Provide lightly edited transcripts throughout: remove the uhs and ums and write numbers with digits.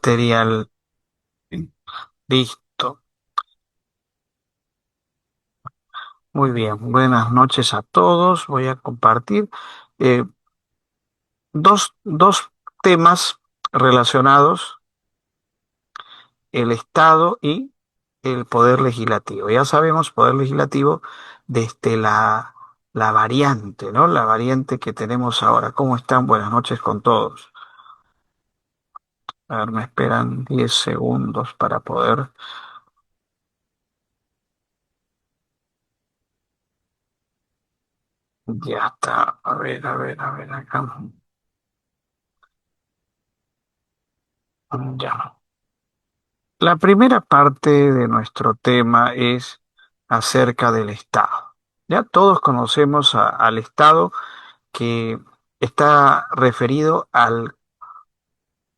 material. Listo. Muy bien. Buenas noches a todos. Voy a compartir eh, dos temas relacionados, el Estado y el Poder Legislativo. Ya sabemos, Poder Legislativo, desde la variante, ¿no? La variante que tenemos ahora. ¿Cómo están? Buenas noches con todos. A ver, me esperan 10 segundos para poder. Ya está. A ver, acá. Ya. La primera parte de nuestro tema es acerca del Estado. Ya todos conocemos al Estado, que está referido al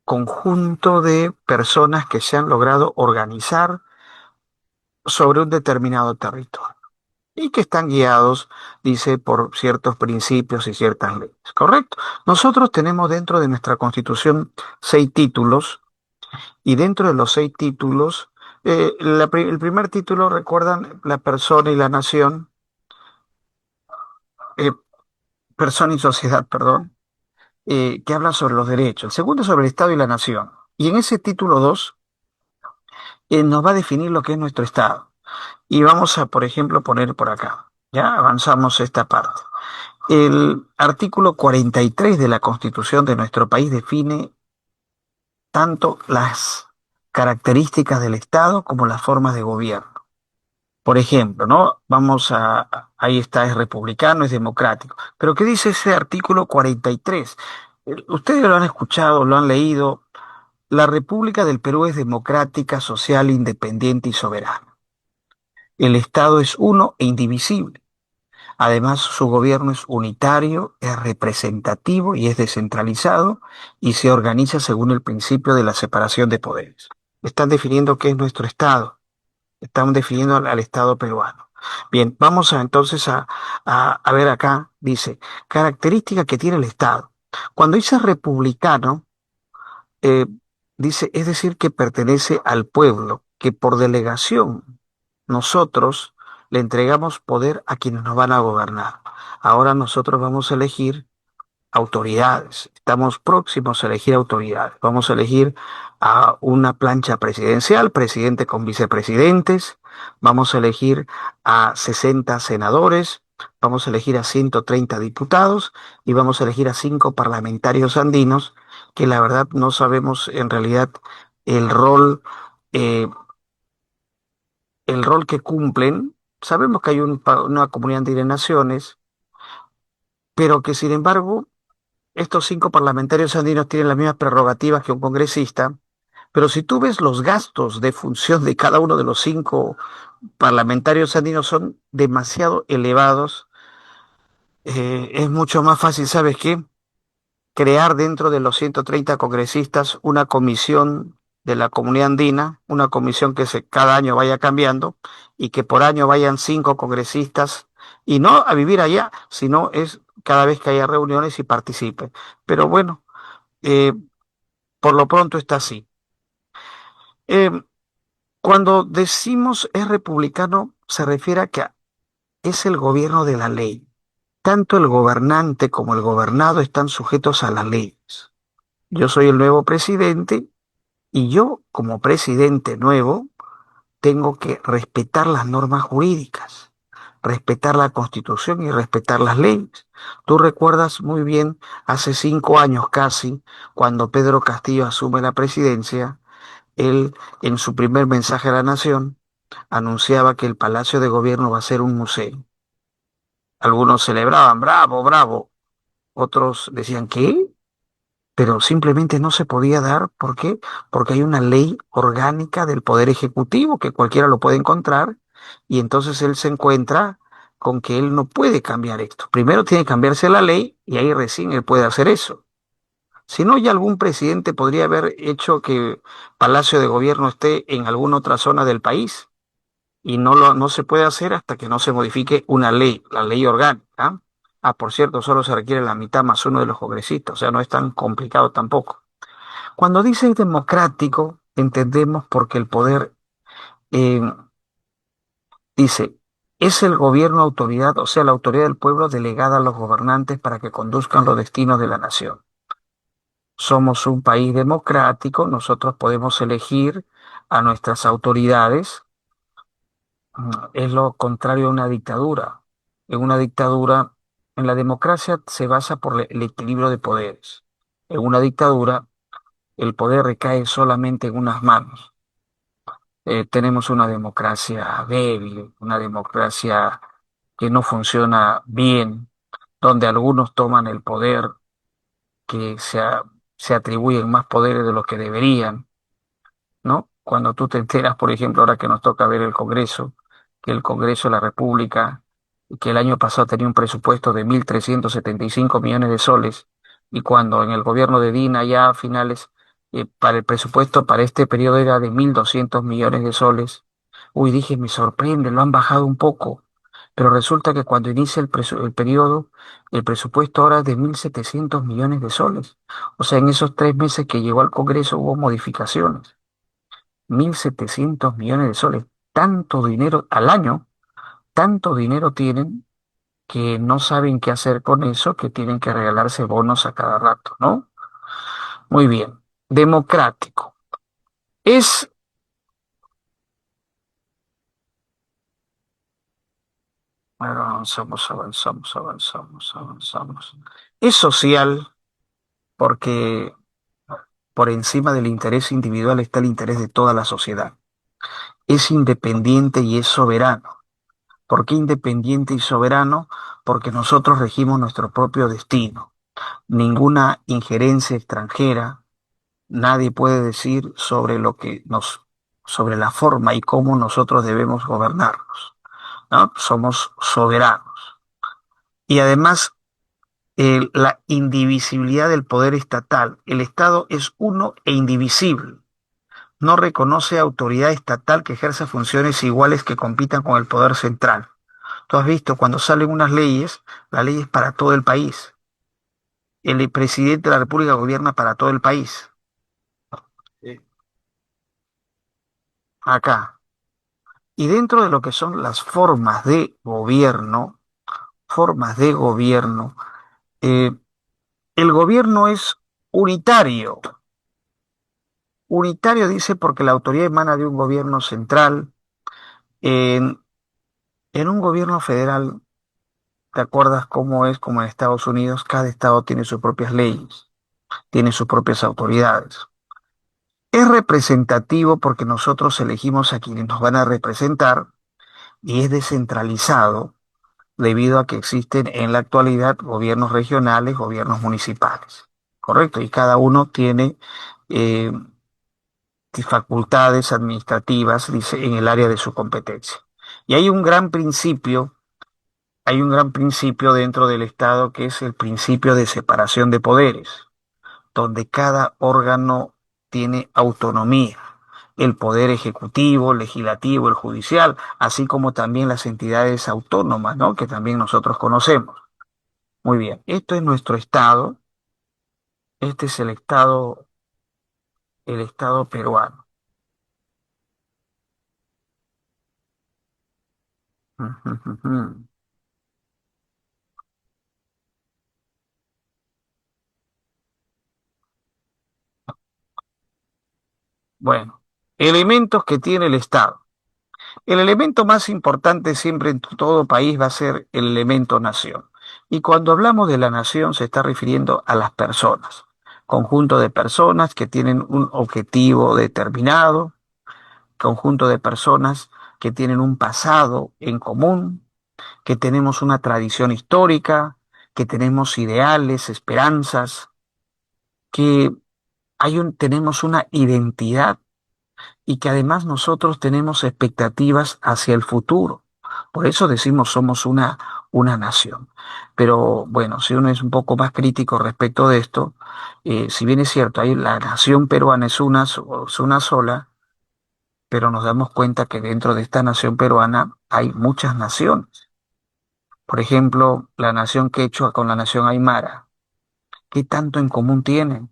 conjunto de personas que se han logrado organizar sobre un determinado territorio y que están guiados, dice, por ciertos principios y ciertas leyes. ¿Correcto? Nosotros tenemos dentro de nuestra Constitución 6 títulos. Y dentro de los 6 títulos, el primer título, recuerdan, la persona y la nación, eh, persona y sociedad, perdón, que habla sobre los derechos. El segundo sobre el Estado y la nación. Y en ese título 2 nos va a definir lo que es nuestro Estado. Y vamos a, por ejemplo, poner por acá. Ya avanzamos esta parte. El artículo 43 de la Constitución de nuestro país define tanto las características del Estado como las formas de gobierno. Por ejemplo, ¿no? Ahí está, es republicano, es democrático. Pero ¿qué dice ese artículo 43? Ustedes lo han escuchado, lo han leído. La República del Perú es democrática, social, independiente y soberana. El Estado es uno e indivisible. Además, su gobierno es unitario, es representativo y es descentralizado y se organiza según el principio de la separación de poderes. Están definiendo qué es nuestro Estado. Estamos definiendo al Estado peruano. Bien, vamos entonces a ver acá, dice, característica que tiene el Estado. Cuando dice republicano, eh, dice, es decir, que pertenece al pueblo, que por delegación nosotros le entregamos poder a quienes nos van a gobernar. Ahora nosotros vamos a elegir autoridades. Estamos próximos a elegir autoridades. Vamos a elegir a una plancha presidencial, presidente con vicepresidentes. Vamos a elegir a 60 senadores. Vamos a elegir a 130 diputados y vamos a elegir a 5 parlamentarios andinos, que la verdad no sabemos en realidad el rol, eh, el rol que cumplen. Sabemos que hay una comunidad andina de naciones, pero que sin embargo estos 5 parlamentarios andinos tienen las mismas prerrogativas que un congresista, pero si tú ves los gastos de función de cada uno de los 5 parlamentarios andinos son demasiado elevados. Es mucho más fácil, ¿sabes qué? Crear dentro de los 130 congresistas una comisión de la comunidad andina, una comisión que cada año vaya cambiando y que por año vayan 5 congresistas, y no a vivir allá, sino es cada vez que haya reuniones y participen. Pero bueno, eh, por lo pronto está así. Eh, Cuando decimos es republicano, se refiere a que es el gobierno de la ley. Tanto el gobernante como el gobernado están sujetos a las leyes. Yo soy el nuevo presidente y yo, como presidente nuevo, tengo que respetar las normas jurídicas, respetar la Constitución y respetar las leyes. Tú recuerdas muy bien, hace 5 años casi, cuando Pedro Castillo asume la presidencia, él, en su primer mensaje a la nación, anunciaba que el Palacio de Gobierno va a ser un museo. Algunos celebraban, bravo, bravo. Otros decían, ¿qué? Pero simplemente no se podía dar. ¿Por qué? Porque hay una ley orgánica del Poder Ejecutivo que cualquiera lo puede encontrar, y entonces él se encuentra con que él no puede cambiar esto. Primero tiene que cambiarse la ley y ahí recién él puede hacer eso. Si no, ya algún presidente podría haber hecho que Palacio de Gobierno esté en alguna otra zona del país, y no se puede hacer hasta que no se modifique una ley, la ley orgánica. ¿Ah? Por cierto, solo se requiere la mitad más uno de los congresistas, o sea, no es tan complicado tampoco. Cuando dice democrático, entendemos porque el poder eh, dice, es el gobierno autoridad, o sea, la autoridad del pueblo delegada a los gobernantes para que conduzcan los destinos de la nación. Somos un país democrático, nosotros podemos elegir a nuestras autoridades. Es lo contrario a una dictadura. En una dictadura, en la democracia se basa por el equilibrio de poderes. En una dictadura, el poder recae solamente en unas manos. Tenemos una democracia débil, una democracia que no funciona bien, donde algunos toman el poder, que se atribuyen más poderes de los que deberían, ¿no? Cuando tú te enteras, por ejemplo, ahora que nos toca ver el Congreso, que el Congreso de la República, que el año pasado tenía un presupuesto de 1.375 millones de soles, y cuando en el gobierno de Dina ya a finales, para el presupuesto para este periodo era de 1.200 millones de soles, uy, dije, me sorprende, lo han bajado un poco, pero resulta que cuando inicia el periodo, el presupuesto ahora es de 1.700 millones de soles. O sea, en esos 3 meses que llegó al Congreso hubo modificaciones. 1.700 millones de soles, tanto dinero al año, tanto dinero tienen que no saben qué hacer con eso, que tienen que regalarse bonos a cada rato, ¿no? Muy bien. Democrático. Es, bueno, avanzamos. Es social porque por encima del interés individual está el interés de toda la sociedad. Es independiente y es soberano. ¿Por qué independiente y soberano? Porque nosotros regimos nuestro propio destino. Ninguna injerencia extranjera, nadie puede decir sobre la forma y cómo nosotros debemos gobernarnos, ¿no? Somos soberanos. Y además, la indivisibilidad del poder estatal. El Estado es uno e indivisible. No reconoce autoridad estatal que ejerza funciones iguales que compitan con el poder central. Tú has visto cuando salen unas leyes, la ley es para todo el país. El presidente de la República gobierna para todo el país. Sí. Acá. Y dentro de lo que son las formas de gobierno, eh, el gobierno es unitario. Unitario dice porque la autoridad emana de un gobierno central. En, en un gobierno federal, ¿te acuerdas cómo es como en Estados Unidos? Cada estado tiene sus propias leyes, tiene sus propias autoridades. Es representativo porque nosotros elegimos a quienes nos van a representar y es descentralizado debido a que existen en la actualidad gobiernos regionales, gobiernos municipales. ¿Correcto? Y cada uno tiene eh, facultades administrativas, dice, en el área de su competencia. Y hay un gran principio dentro del Estado que es el principio de separación de poderes, donde cada órgano tiene autonomía. El poder ejecutivo, legislativo, el judicial, así como también las entidades autónomas, ¿no? Que también nosotros conocemos. Muy bien, esto es nuestro estado, este es el estado peruano. Bueno, elementos que tiene el Estado. El elemento más importante siempre en todo país va a ser el elemento nación. Y cuando hablamos de la nación se está refiriendo a las personas, conjunto de personas que tienen un objetivo determinado, conjunto de personas que tienen un pasado en común, que tenemos una tradición histórica, que tenemos ideales, esperanzas, que tenemos una identidad y que además nosotros tenemos expectativas hacia el futuro. Por eso decimos somos una nación. Pero bueno, si uno es un poco más crítico respecto de esto, si bien es cierto, la nación peruana es una sola, pero nos damos cuenta que dentro de esta nación peruana hay muchas naciones. Por ejemplo, la nación quechua con la nación aymara. ¿Qué tanto en común tienen?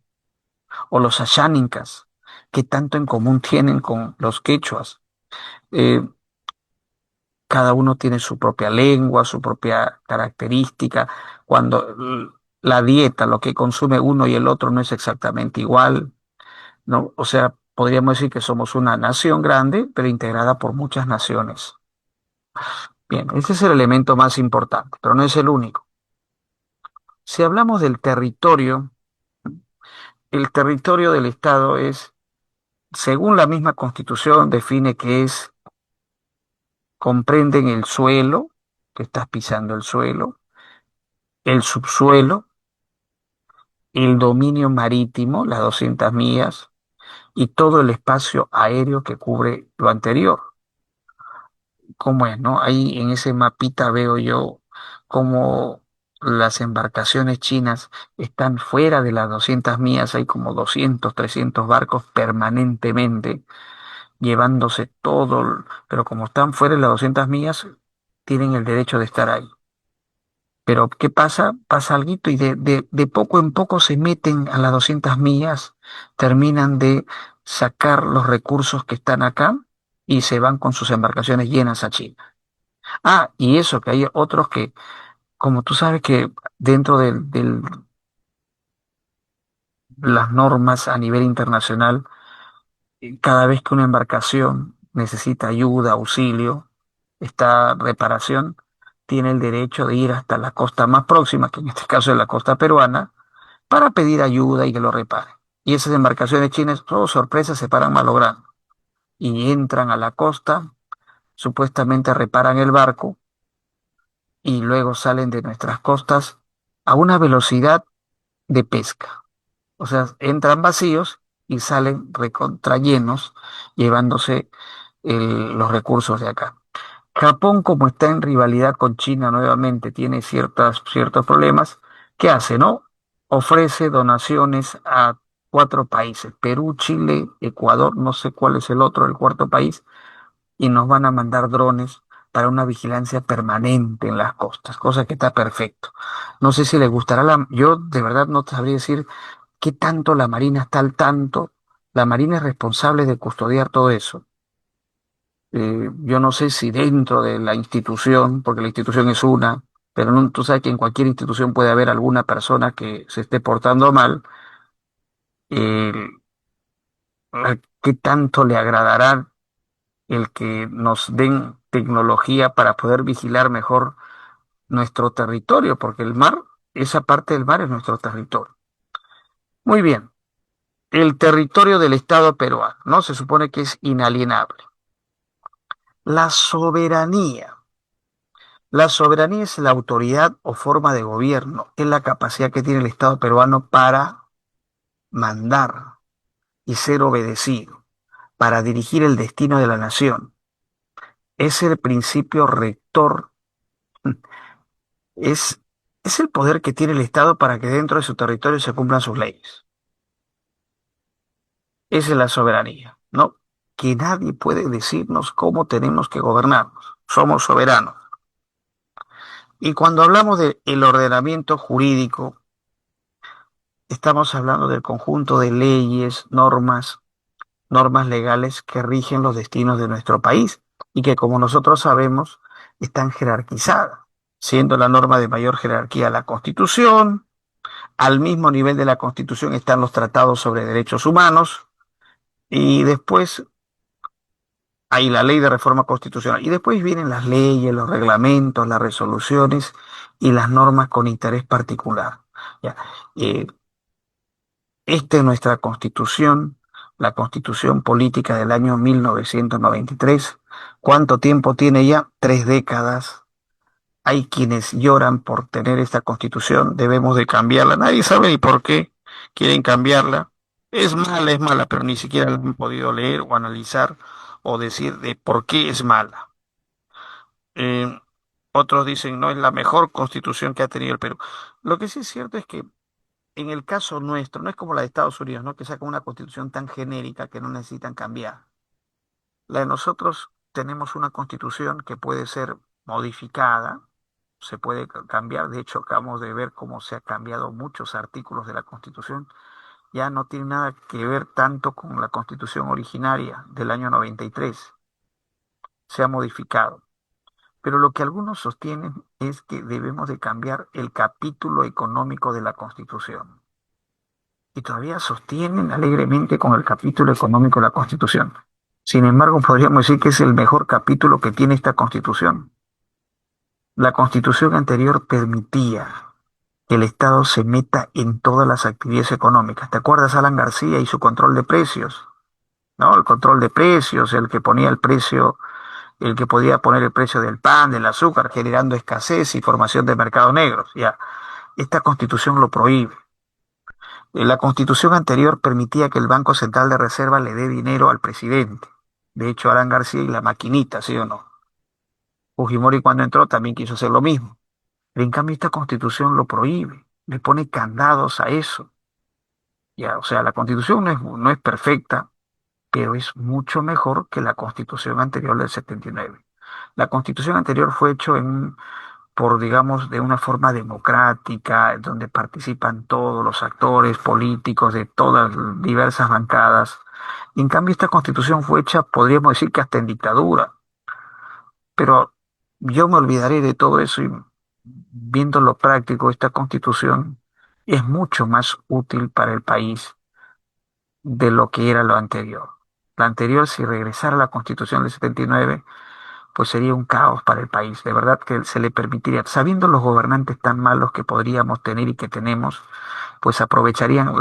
o los asháninkas, qué tanto en común tienen con los quechuas. Eh, Cada uno tiene su propia lengua, su propia característica. Cuando la dieta, lo que consume uno y el otro no es exactamente igual, ¿no? O sea, podríamos decir que somos una nación grande, pero integrada por muchas naciones. Bien, ese es el elemento más importante, pero no es el único. Si hablamos del territorio, el territorio del Estado es, según la misma Constitución, define que es, comprenden el suelo, que estás pisando el suelo, el subsuelo, el dominio marítimo, las 200 millas, y todo el espacio aéreo que cubre lo anterior. ¿Cómo es, no? Ahí en ese mapita veo yo cómo las embarcaciones chinas están fuera de las 200 millas, hay como 200, 300 barcos permanentemente llevándose todo, pero como están fuera de las 200 millas, tienen el derecho de estar ahí. Pero ¿qué pasa? Pasa alguito y de poco en poco se meten a las 200 millas, terminan de sacar los recursos que están acá y se van con sus embarcaciones llenas a China. Ah, y eso, que hay otros que, como tú sabes que dentro de las normas a nivel internacional, cada vez que una embarcación necesita ayuda, auxilio, esta reparación, tiene el derecho de ir hasta la costa más próxima, que en este caso es la costa peruana, para pedir ayuda y que lo repare. Y esas embarcaciones chinas, oh sorpresa, se paran malogrando y entran a la costa, supuestamente reparan el barco y luego salen de nuestras costas a una velocidad de pesca. O sea, entran vacíos y salen recontrallenos, llevándose los recursos de acá. Japón, como está en rivalidad con China nuevamente, tiene ciertos problemas. ¿Qué hace, no? Ofrece donaciones a 4 países, Perú, Chile, Ecuador, no sé cuál es el otro, el cuarto país, y nos van a mandar drones para una vigilancia permanente en las costas, cosa que está perfecto. No sé si les gustará yo de verdad no te sabría decir qué tanto la Marina está al tanto. La Marina es responsable de custodiar todo eso. Yo no sé si dentro de la institución, porque la institución es una, pero tú sabes que en cualquier institución puede haber alguna persona que se esté portando mal, eh, ¿a qué tanto le agradará el que nos den tecnología para poder vigilar mejor nuestro territorio? Porque el mar, esa parte del mar es nuestro territorio. Muy bien, el territorio del Estado peruano, ¿no? Se supone que es inalienable. La soberanía. La soberanía es la autoridad o forma de gobierno, es la capacidad que tiene el Estado peruano para mandar y ser obedecido, para dirigir el destino de la nación. Es el principio rector, es, es el poder que tiene el Estado para que dentro de su territorio se cumplan sus leyes. Esa es la soberanía, ¿no? Que nadie puede decirnos cómo tenemos que gobernarnos. Somos soberanos. Y cuando hablamos del ordenamiento jurídico, estamos hablando del conjunto de leyes, normas legales que rigen los destinos de nuestro país y que, como nosotros sabemos, están jerarquizadas, siendo la norma de mayor jerarquía la Constitución. Al mismo nivel de la Constitución están los tratados sobre derechos humanos y después hay la ley de reforma constitucional y después vienen las leyes, los reglamentos, las resoluciones y las normas con interés particular. Ya. Eh, Esta es nuestra constitución, la constitución política del año 1993. ¿Cuánto tiempo tiene ya? 3 décadas. Hay quienes lloran por tener esta constitución, debemos de cambiarla. Nadie sabe ni por qué quieren cambiarla. Es mala, pero ni siquiera la han podido leer o analizar o decir de por qué es mala. Eh, Otros dicen, no, es la mejor constitución que ha tenido el Perú. Lo que sí es cierto es que en el caso nuestro, no es como la de Estados Unidos, ¿no? Que saca una constitución tan genérica que no necesitan cambiar. La de nosotros tenemos una constitución que puede ser modificada, se puede cambiar. De hecho, acabamos de ver cómo se han cambiado muchos artículos de la constitución Ya no tiene nada que ver tanto con la Constitución originaria del año 93. Se ha modificado. Pero lo que algunos sostienen es que debemos de cambiar el capítulo económico de la Constitución. Y todavía sostienen alegremente con el capítulo económico de la Constitución. Sin embargo, podríamos decir que es el mejor capítulo que tiene esta Constitución. La Constitución anterior permitía que el Estado se meta en todas las actividades económicas. ¿Te acuerdas Alan García y su control de precios? ¿No? El control de precios, el que ponía el precio, el que podía poner el precio del pan, del azúcar, generando escasez y formación de mercados negros. Ya, esta Constitución lo prohíbe. La Constitución anterior permitía que el Banco Central de Reserva le dé dinero al presidente. De hecho, Alan García y la maquinita, ¿sí o no? Fujimori cuando entró también quiso hacer lo mismo. Pero en cambio esta Constitución lo prohíbe, le pone candados a eso. Ya, o sea, la Constitución no es perfecta, pero es mucho mejor que la Constitución anterior del 79. La Constitución anterior fue hecho por, digamos, de una forma democrática, donde participan todos los actores políticos de todas diversas bancadas. En cambio, esta Constitución fue hecha, podríamos decir que hasta en dictadura, pero yo me olvidaré de todo eso y viendo lo práctico, esta Constitución es mucho más útil para el país de lo que era lo anterior. La anterior, si regresara a la Constitución del 79, pues sería un caos para el país. De verdad que se le permitiría, sabiendo los gobernantes tan malos que podríamos tener y que tenemos, pues aprovecharían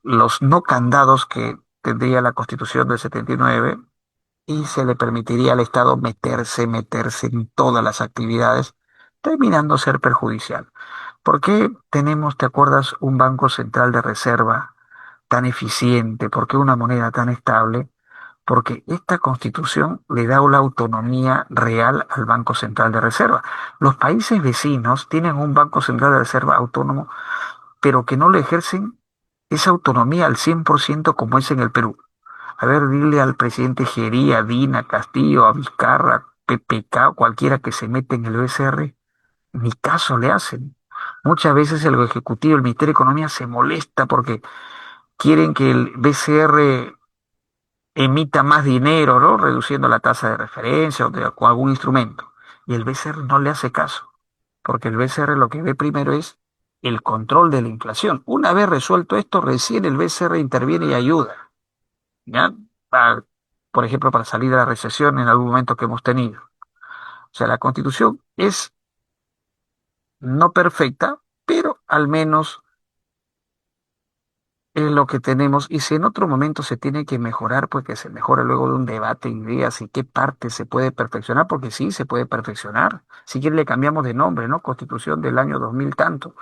los no candados que tendría la Constitución del 79 y se le permitiría al Estado meterse en todas las actividades, terminando ser perjudicial. ¿Por qué tenemos, te acuerdas, un Banco Central de Reserva tan eficiente? ¿Por qué una moneda tan estable? Porque esta constitución le da una autonomía real al Banco Central de Reserva. Los países vecinos tienen un Banco Central de Reserva autónomo, pero que no le ejercen esa autonomía al 100% como es en el Perú. A ver, dile al presidente Gería, Dina, Castillo, a Vizcarra, PPK, cualquiera que se mete en el BCR, ni caso le hacen. Muchas veces el Ejecutivo, el Ministerio de Economía se molesta porque quieren que el BCR emita más dinero, ¿no? Reduciendo la tasa de referencia con algún instrumento. Y el BCR no le hace caso, porque el BCR lo que ve primero es el control de la inflación. Una vez resuelto esto, recién el BCR interviene y ayuda, ¿ya? Para- por ejemplo, para salir de la recesión en algún momento que hemos tenido. O sea, la Constitución es no perfecta, pero al menos es lo que tenemos. Y si en otro momento se tiene que mejorar, pues que se mejore luego de un debate, ideas y qué parte se puede perfeccionar, porque sí, se puede perfeccionar. Si quiere le cambiamos de nombre, ¿no? Constitución del año 2000 tanto.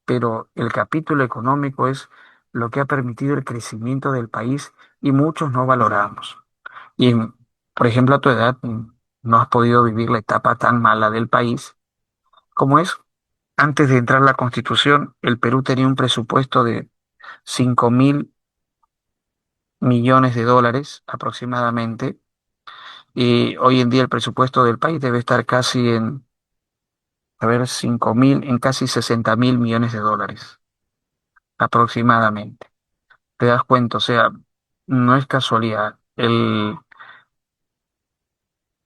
Pero el capítulo económico es lo que ha permitido el crecimiento del país y muchos no valoramos. Y, por ejemplo, a tu edad no has podido vivir la etapa tan mala del país como es. Antes de entrar la Constitución, el Perú tenía un presupuesto de 5.000 millones de dólares aproximadamente. Y hoy en día el presupuesto del país debe estar casi en, a ver, 5.000, en casi 60.000 millones de dólares aproximadamente. ¿Te das cuenta? O sea, no es casualidad.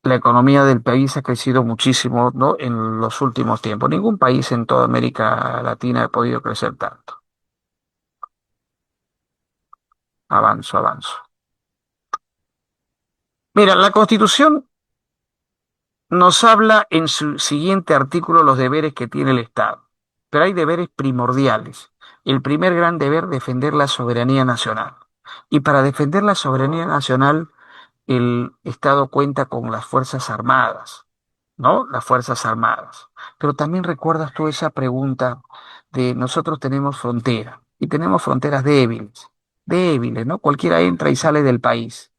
La economía del país ha crecido muchísimo, ¿no? En los últimos tiempos. Ningún país en toda América Latina ha podido crecer tanto. Avanzo, avanzo. Mira, la Constitución nos habla en su siguiente artículo los deberes que tiene el Estado, pero hay deberes primordiales. El primer gran deber, defender la soberanía nacional. Y para defender la soberanía nacional, el Estado cuenta con las Fuerzas Armadas, ¿no? Las Fuerzas Armadas. Pero también recuerdas tú esa pregunta de nosotros tenemos frontera y tenemos fronteras débiles, ¿no? Cualquiera entra y sale del país.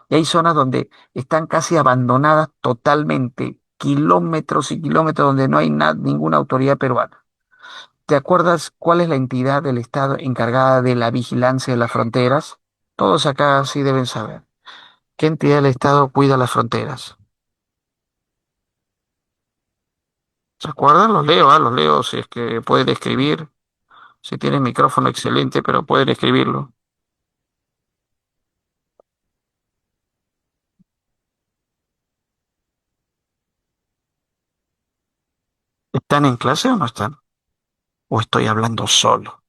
Y hay zonas donde están casi abandonadas totalmente, kilómetros y kilómetros donde no hay ninguna autoridad peruana. ¿Te acuerdas cuál es la entidad del Estado encargada de la vigilancia de las fronteras? Todos acá sí deben saber. ¿Qué entidad del Estado cuida las fronteras? ¿Se acuerdan? Los leo si es que puede escribir. Si tienen micrófono, excelente, pero pueden escribirlo. ¿Están en clase o no están? ¿O estoy hablando solo?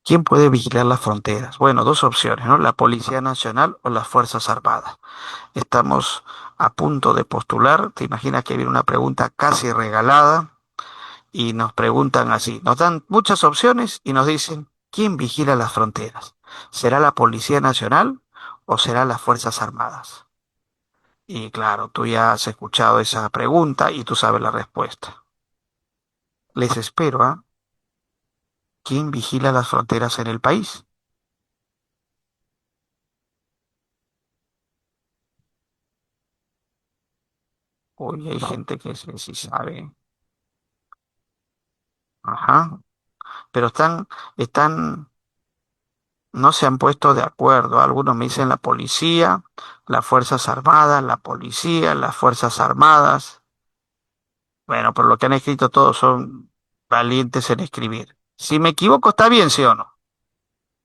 ¿Quién puede vigilar las fronteras? Bueno, dos opciones, ¿no? La Policía Nacional o las Fuerzas Armadas. Estamos a punto de postular. ¿Te imaginas que viene una pregunta casi regalada? Y nos preguntan así, nos dan muchas opciones y nos dicen, ¿quién vigila las fronteras? ¿Será la Policía Nacional o será las Fuerzas Armadas? Y claro, tú ya has escuchado esa pregunta y tú sabes la respuesta. Les espero, ¿ah? ¿Quién vigila las fronteras en el país? Hoy hay gente que sí sabe. Ajá. Pero no se han puesto de acuerdo. Algunos me dicen la policía, las Fuerzas Armadas, la policía, las Fuerzas Armadas. Bueno, pero lo que han escrito todos son valientes en escribir. Si me equivoco, está bien, ¿sí o no?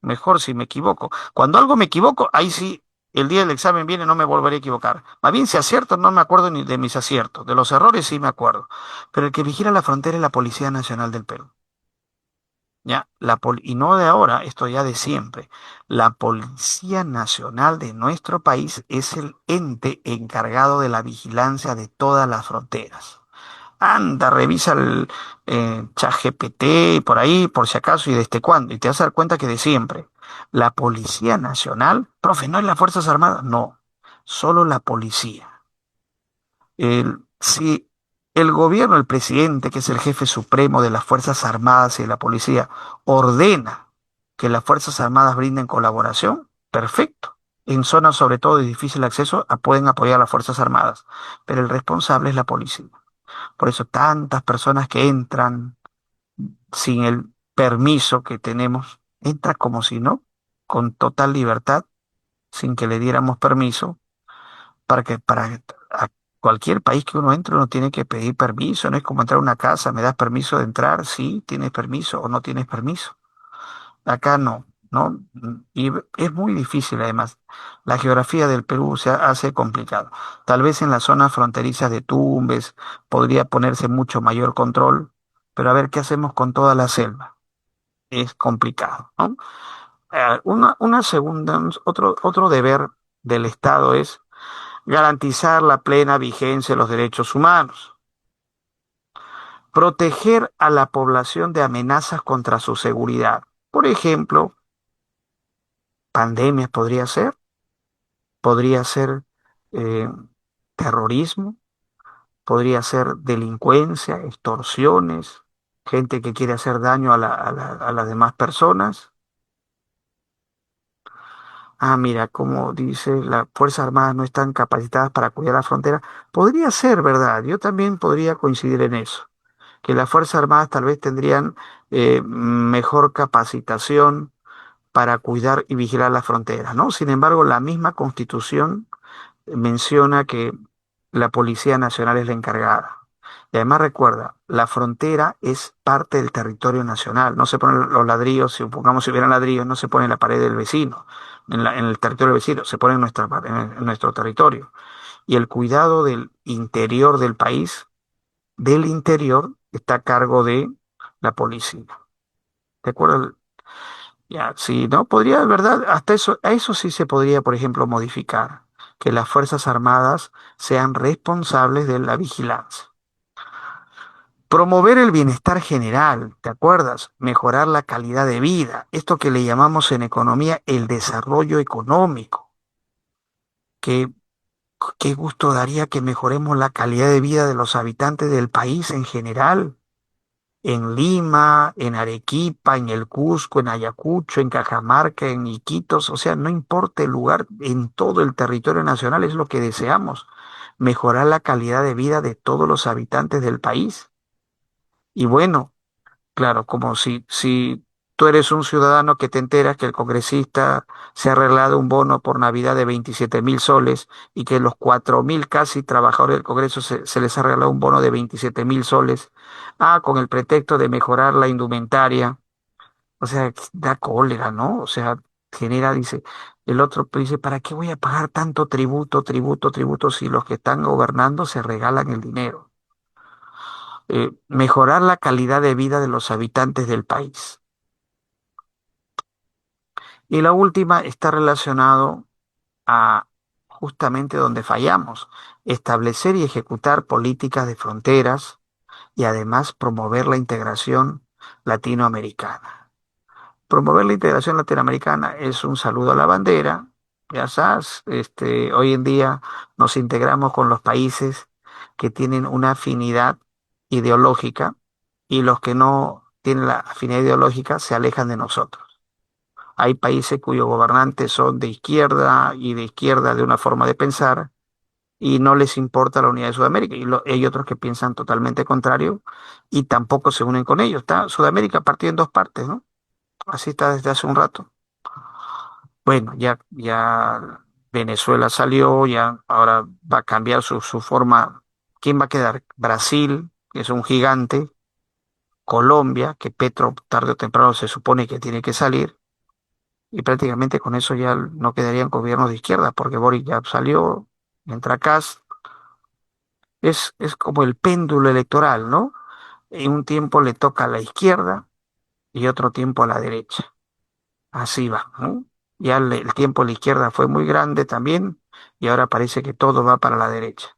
Mejor si me equivoco. Cuando algo me equivoco, ahí sí, el día del examen viene, no me volveré a equivocar. Más bien, si acierto, no me acuerdo ni de mis aciertos. De los errores sí me acuerdo. Pero el que vigila la frontera es la Policía Nacional del Perú. Ya, y no de ahora, esto ya de siempre. La Policía Nacional de nuestro país es el ente encargado de la vigilancia de todas las fronteras. Anda, revisa el ChatGPT y por ahí, por si acaso y desde cuándo, y te vas a dar cuenta que de siempre. La Policía Nacional, profe, ¿no es las Fuerzas Armadas? No, solo la policía. Si el gobierno, el presidente, que es el jefe supremo de las Fuerzas Armadas y de la policía, ordena que las Fuerzas Armadas brinden colaboración, perfecto. En zonas sobre todo de difícil acceso pueden apoyar a las Fuerzas Armadas, pero el responsable es la policía. Por eso tantas personas que entran sin el permiso que tenemos, entran como si no, con total libertad, sin que le diéramos permiso para a cualquier país que uno entre uno tiene que pedir permiso, no es como entrar a una casa, ¿me das permiso de entrar? Sí, tienes permiso o no tienes permiso. Acá no, ¿no? Y es muy difícil además. La geografía del Perú se hace complicado. Tal vez en las zonas fronterizas de Tumbes podría ponerse mucho mayor control, pero a ver qué hacemos con toda la selva. Es complicado, ¿no? Una segunda, otro deber del Estado es garantizar la plena vigencia de los derechos humanos, proteger a la población de amenazas contra su seguridad. Por ejemplo, pandemias podría ser eh, terrorismo, podría ser delincuencia, extorsiones, gente que quiere hacer daño a las demás personas. Ah, mira, como dice, las Fuerzas Armadas no están capacitadas para cuidar la frontera. Podría ser verdad, yo también podría coincidir en eso, que las Fuerzas Armadas tal vez tendrían mejor capacitación para cuidar y vigilar las fronteras, ¿no? Sin embargo, la misma Constitución menciona que la Policía Nacional es la encargada. Y además recuerda, la frontera es parte del territorio nacional. No se ponen los ladrillos, si supongamos si hubieran ladrillos, no se pone en la pared del vecino, en el territorio del vecino, se pone en en nuestro territorio. Y el cuidado del interior del país, del interior, está a cargo de la policía. ¿De acuerdo? Ya, sí, no, podría, ¿verdad? Hasta eso, a eso sí se podría, por ejemplo, modificar, que las Fuerzas Armadas sean responsables de la vigilancia. Promover el bienestar general, ¿te acuerdas? Mejorar la calidad de vida, esto que le llamamos en economía el desarrollo económico. Qué, qué gusto daría que mejoremos la calidad de vida de los habitantes del país en general. En Lima, en Arequipa, en el Cusco, en Ayacucho, en Cajamarca, en Iquitos, o sea, no importa el lugar, en todo el territorio nacional es lo que deseamos, mejorar la calidad de vida de todos los habitantes del país. Y bueno, claro, como si Tú eres un ciudadano que te enteras que el congresista se ha arreglado un bono por Navidad de 27.000 soles y que los 4.000 casi trabajadores del Congreso se les ha regalado un bono de 27.000 soles. Ah, con el pretexto de mejorar la indumentaria. O sea, da cólera, ¿no? O sea, genera, dice, el otro dice, ¿para qué voy a pagar tanto tributo, tributo, tributo si los que están gobernando se regalan el dinero? Mejorar la calidad de vida de los habitantes del país. Y la última está relacionado a justamente donde fallamos, establecer y ejecutar políticas de fronteras y además promover la integración latinoamericana. Promover la integración latinoamericana es un saludo a la bandera. Ya sabes, hoy en día nos integramos con los países que tienen una afinidad ideológica y los que no tienen la afinidad ideológica se alejan de nosotros. Hay países cuyos gobernantes son de izquierda y de izquierda de una forma de pensar y no les importa la unidad de Sudamérica. Y hay otros que piensan totalmente contrario y tampoco se unen con ellos. Está Sudamérica partido en dos partes, ¿no? Así está desde hace un rato. Bueno, ya Venezuela salió, ya ahora va a cambiar su forma. ¿Quién va a quedar? Brasil, que es un gigante, Colombia, que Petro tarde o temprano se supone que tiene que salir, y prácticamente con eso ya no quedarían gobiernos de izquierda, porque Boric ya salió, entra Kast. Es como el péndulo electoral, ¿no? En un tiempo le toca a la izquierda y otro tiempo a la derecha. Así va, ¿no? Ya el tiempo a la izquierda fue muy grande también y ahora parece que todo va para la derecha.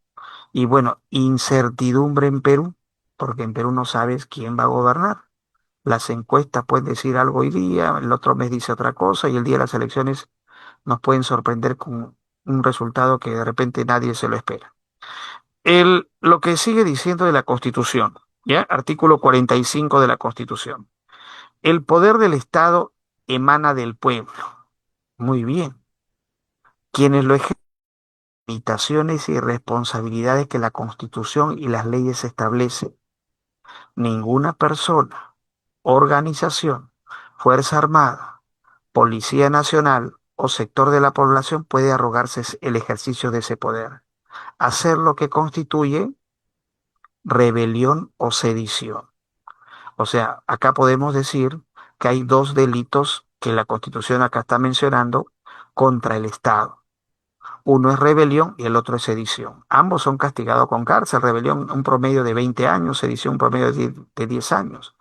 Y bueno, incertidumbre en Perú, porque en Perú no sabes quién va a gobernar. Las encuestas pueden decir algo hoy día, el otro mes dice otra cosa y el día de las elecciones nos pueden sorprender con un resultado que de repente nadie se lo espera. Lo que sigue diciendo de la Constitución, ¿ya? Artículo 45 de la Constitución. El poder del Estado emana del pueblo. Muy bien. Quienes lo ejercen, limitaciones y responsabilidades que la Constitución y las leyes establecen. Ninguna persona, organización, Fuerza Armada, Policía Nacional o sector de la población puede arrogarse el ejercicio de ese poder. Hacer lo que constituye rebelión o sedición. O sea, acá podemos decir que hay dos delitos que la Constitución acá está mencionando contra el Estado. Uno es rebelión y el otro es sedición. Ambos son castigados con cárcel. Rebelión un promedio de 20 años, sedición un promedio de 10 años.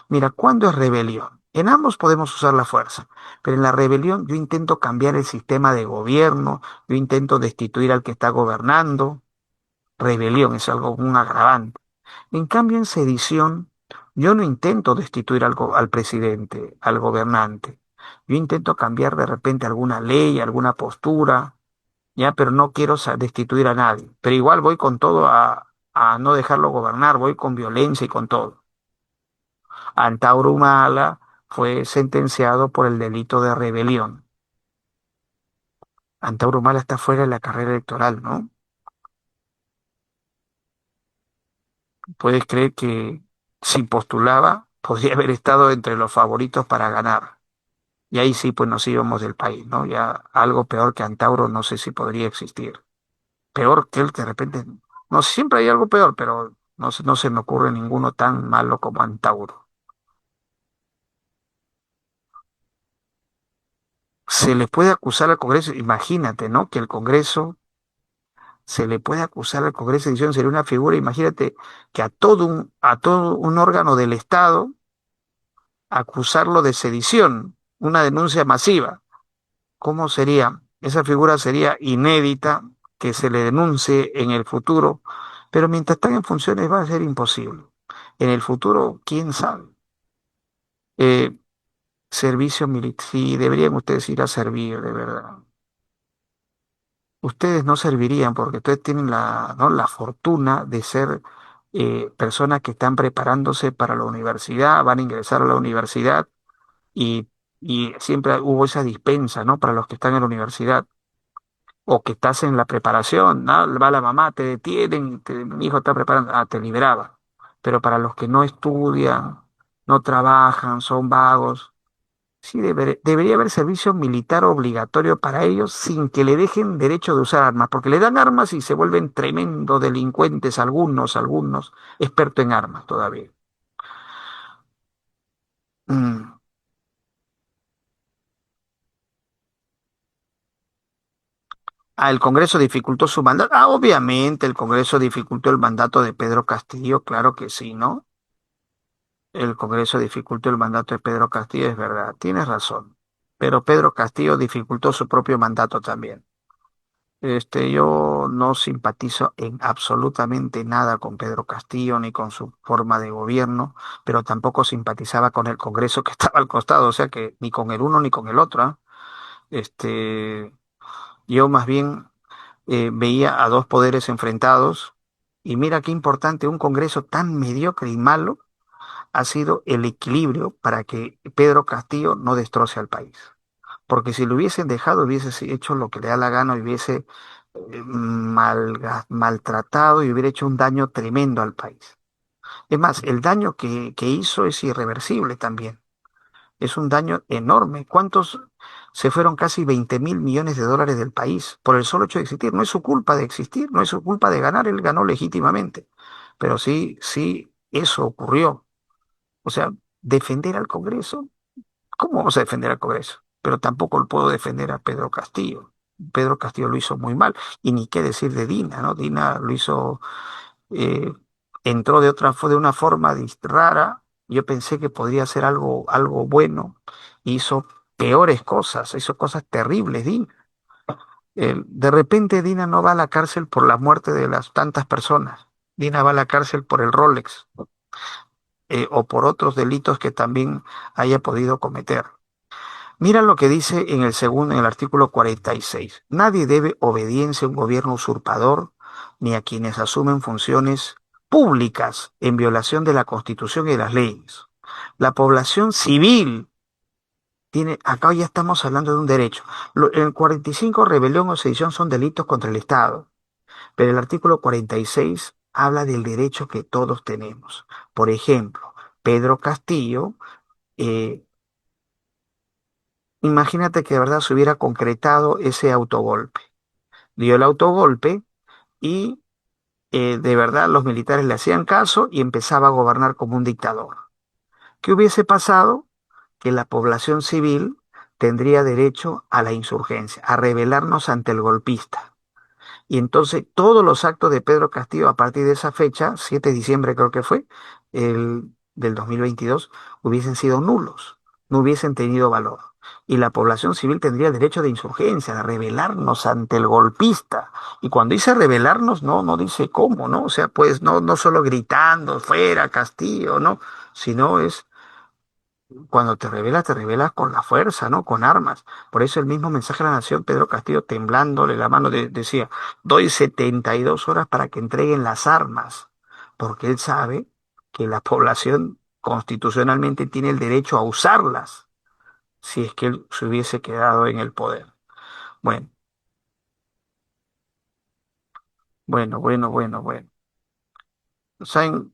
Mira, ¿cuándo es rebelión? En ambos podemos usar la fuerza, pero en la rebelión yo intento cambiar el sistema de gobierno, yo intento destituir al que está gobernando. Rebelión es algo, un agravante. En cambio, en sedición, yo no intento destituir al presidente, al gobernante. Yo intento cambiar de repente alguna ley, alguna postura, ya, pero no quiero destituir a nadie. Pero igual voy con todo a no dejarlo gobernar, voy con violencia y con todo. Antauro Humala fue sentenciado por el delito de rebelión. Antauro Humala está fuera de la carrera electoral, ¿no? Puedes creer que si postulaba, podría haber estado entre los favoritos para ganar. Y ahí sí, pues nos íbamos del país, ¿no? Ya algo peor que Antauro no sé si podría existir. Peor que él que de repente, no, siempre hay algo peor, pero no se me ocurre ninguno tan malo como Antauro. Se le puede acusar al Congreso, imagínate, ¿no? Que el Congreso, se le puede acusar al Congreso de edición, sería una figura, imagínate que a todo un órgano del Estado acusarlo de sedición, una denuncia masiva. ¿Cómo sería? Esa figura sería inédita que se le denuncie en el futuro, pero mientras están en funciones va a ser imposible. En el futuro, quién sabe. Eh, Servicio militar, sí, deberían ustedes ir a servir, de verdad. Ustedes no servirían porque ustedes tienen ¿no? la fortuna de ser personas que están preparándose para la universidad, van a ingresar a la universidad y, y siempre hubo esa dispensa, ¿no? Para los que están en la universidad o que estás en la preparación, ¿no? Va la mamá, te detienen, mi hijo está preparando, te liberaba. Pero para los que no estudian, no trabajan, son vagos, Sí, debería haber servicio militar obligatorio para ellos sin que le dejen derecho de usar armas, porque le dan armas y se vuelven tremendos delincuentes, algunos, expertos en armas todavía. Mm. Ah, el Congreso dificultó su mandato. Ah, obviamente el Congreso dificultó el mandato de Pedro Castillo, claro que sí, ¿no? El Congreso dificultó el mandato de Pedro Castillo, es verdad, tienes razón. Pero Pedro Castillo dificultó su propio mandato también. Yo no simpatizo en absolutamente nada con Pedro Castillo ni con su forma de gobierno, pero tampoco simpatizaba con el Congreso que estaba al costado, o sea que ni con el uno ni con el otro, ¿ah? Este, yo más bien veía a dos poderes enfrentados y mira qué importante un Congreso tan mediocre y malo ha sido el equilibrio para que Pedro Castillo no destroce al país. Porque si lo hubiesen dejado, hubiese hecho lo que le da la gana, hubiese maltratado y hubiera hecho un daño tremendo al país. Es más, el daño que hizo es irreversible también. Es un daño enorme. ¿Cuántos se fueron? Casi 20.000 millones de dólares del país por el solo hecho de existir? No es su culpa de existir, no es su culpa de ganar, él ganó legítimamente. Pero sí, sí, eso ocurrió. O sea, defender al Congreso. ¿Cómo vamos a defender al Congreso? Pero tampoco lo puedo defender a Pedro Castillo. Pedro Castillo lo hizo muy mal. Y ni qué decir de Dina, ¿no? Dina lo hizo, eh, entró de una forma rara. Yo pensé que podría ser algo bueno. Hizo peores cosas, hizo cosas terribles, Dina. De repente Dina no va a la cárcel por la muerte de las tantas personas. Dina va a la cárcel por el Rolex, o por otros delitos que también haya podido cometer. Mira lo que dice en el segundo, en el artículo 46. Nadie debe obediencia a un gobierno usurpador ni a quienes asumen funciones públicas en violación de la Constitución y de las leyes. La población civil tiene, acá ya estamos hablando de un derecho. En el 45, rebelión o sedición son delitos contra el Estado, pero el artículo 46 habla del derecho que todos tenemos. Por ejemplo, Pedro Castillo, eh, imagínate que de verdad se hubiera concretado ese autogolpe. Dio el autogolpe y de verdad los militares le hacían caso y empezaba a gobernar como un dictador. ¿Qué hubiese pasado? Que la población civil tendría derecho a la insurgencia, a rebelarnos ante el golpista. Y entonces todos los actos de Pedro Castillo a partir de esa fecha, 7 de diciembre creo que fue, del 2022, hubiesen sido nulos, no hubiesen tenido valor. Y la población civil tendría derecho de insurgencia, de rebelarnos ante el golpista. Y cuando dice rebelarnos, no dice cómo, ¿no? O sea, pues no solo gritando, fuera Castillo, ¿no? Sino es cuando te rebelas con la fuerza, ¿no? Con armas. Por eso el mismo mensaje a la nación, Pedro Castillo temblándole la mano decía, doy 72 horas para que entreguen las armas, porque él sabe que la población constitucionalmente tiene el derecho a usarlas si es que él se hubiese quedado en el poder. Bueno, bueno. ¿Saben?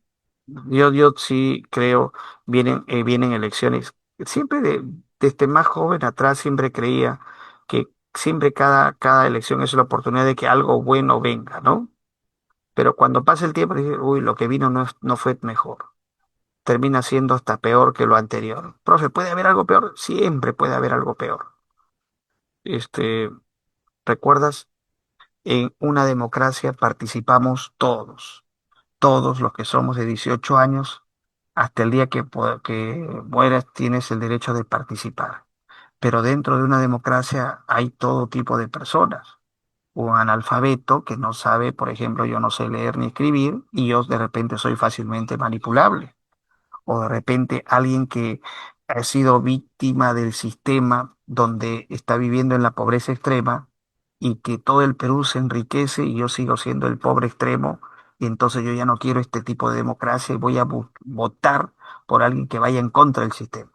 Yo sí creo, vienen elecciones. Siempre desde más joven atrás siempre creía que siempre cada elección es la oportunidad de que algo bueno venga, ¿no? Pero cuando pasa el tiempo, dice, uy, lo que vino no fue mejor. Termina siendo hasta peor que lo anterior. Profe, ¿puede haber algo peor? Siempre puede haber algo peor. Este, ¿Recuerdas? En una democracia participamos todos los que somos de 18 años, hasta el día que mueras tienes el derecho de participar. Pero dentro de una democracia hay todo tipo de personas. Un analfabeto que no sabe, por ejemplo, yo no sé leer ni escribir y yo de repente soy fácilmente manipulable, o de repente alguien que ha sido víctima del sistema donde está viviendo en la pobreza extrema y que todo el Perú se enriquece y yo sigo siendo el pobre extremo y entonces yo ya no quiero este tipo de democracia y voy a votar por alguien que vaya en contra del sistema.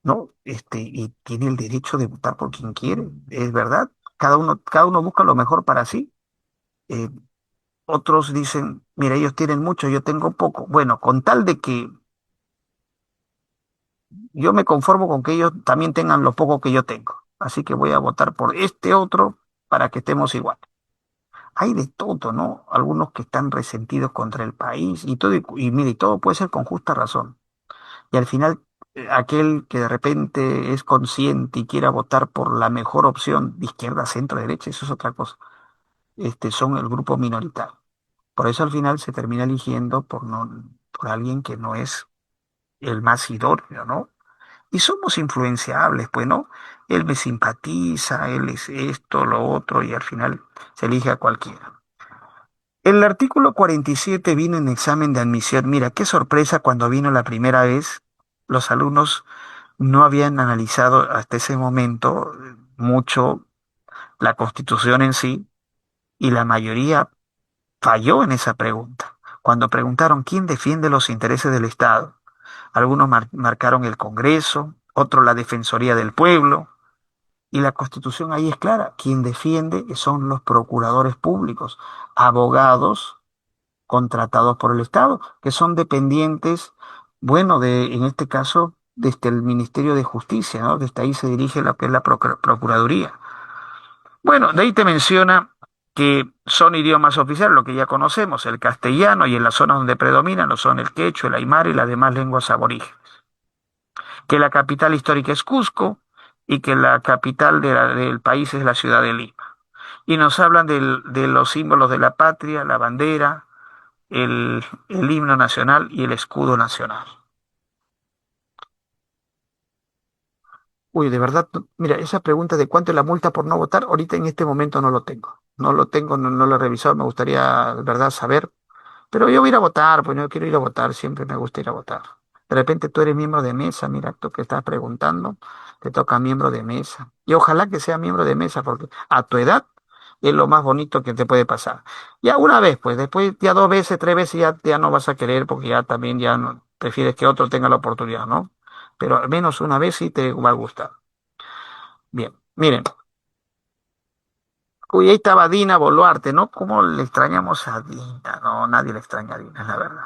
¿No? Y tiene el derecho de votar por quien quiere, es verdad. Cada uno busca lo mejor para sí. Eh, Otros dicen, mira, ellos tienen mucho, yo tengo poco. Bueno, con tal de que Yo me conformo con que ellos también tengan lo poco que yo tengo. Así que voy a votar por este otro para que estemos igual. Hay de todo, ¿no? Algunos que están resentidos contra el país y todo, y mire, y todo puede ser con justa razón. Y al final, aquel que de repente es consciente y quiera votar por la mejor opción de izquierda, centro, derecha, eso es otra cosa. Son el grupo minoritario. Por eso al final se termina eligiendo por, no, por alguien que no es el más idóneo, ¿no? Y somos influenciables, pues, ¿no? Él me simpatiza, él es esto, lo otro, y al final se elige a cualquiera. El artículo 47 vino en examen de admisión. Mira, qué sorpresa cuando vino la primera vez. Los alumnos no habían analizado hasta ese momento mucho la Constitución en sí y la mayoría falló en esa pregunta. Cuando preguntaron quién defiende los intereses del Estado, algunos marcaron el Congreso, otros la Defensoría del Pueblo, y la Constitución ahí es clara. Quien defiende son los procuradores públicos, abogados contratados por el Estado, que son dependientes, bueno, en este caso, desde el Ministerio de Justicia, ¿no? Desde ahí se dirige lo que es la Procuraduría. Bueno, de ahí te menciona que son idiomas oficiales, lo que ya conocemos, el castellano, y en las zonas donde predominan lo son el quechua, el aymara y las demás lenguas aborígenes. Que la capital histórica es Cusco y que la capital del país es la ciudad de Lima. Y nos hablan de los símbolos de la patria, la bandera, el himno nacional y el escudo nacional. Uy, de verdad, mira, esa pregunta de cuánto es la multa por no votar, ahorita en este momento no lo tengo. No lo tengo, no, no lo he revisado, me gustaría, de verdad, saber. Pero yo voy a ir a votar, pues no quiero ir a votar, siempre me gusta ir a votar. De repente tú eres miembro de mesa, mira, tú que estás preguntando, te toca miembro de mesa. Y ojalá que sea miembro de mesa, porque a tu edad es lo más bonito que te puede pasar. Ya una vez, pues después ya dos veces, tres veces ya no vas a querer, porque ya también ya no, prefieres que otro tenga la oportunidad, ¿no? Pero al menos una vez sí te va a gustar. Bien, miren. Uy, ahí estaba Dina Boluarte, ¿no? ¿Cómo le extrañamos a Dina? No, nadie le extraña a Dina, es la verdad.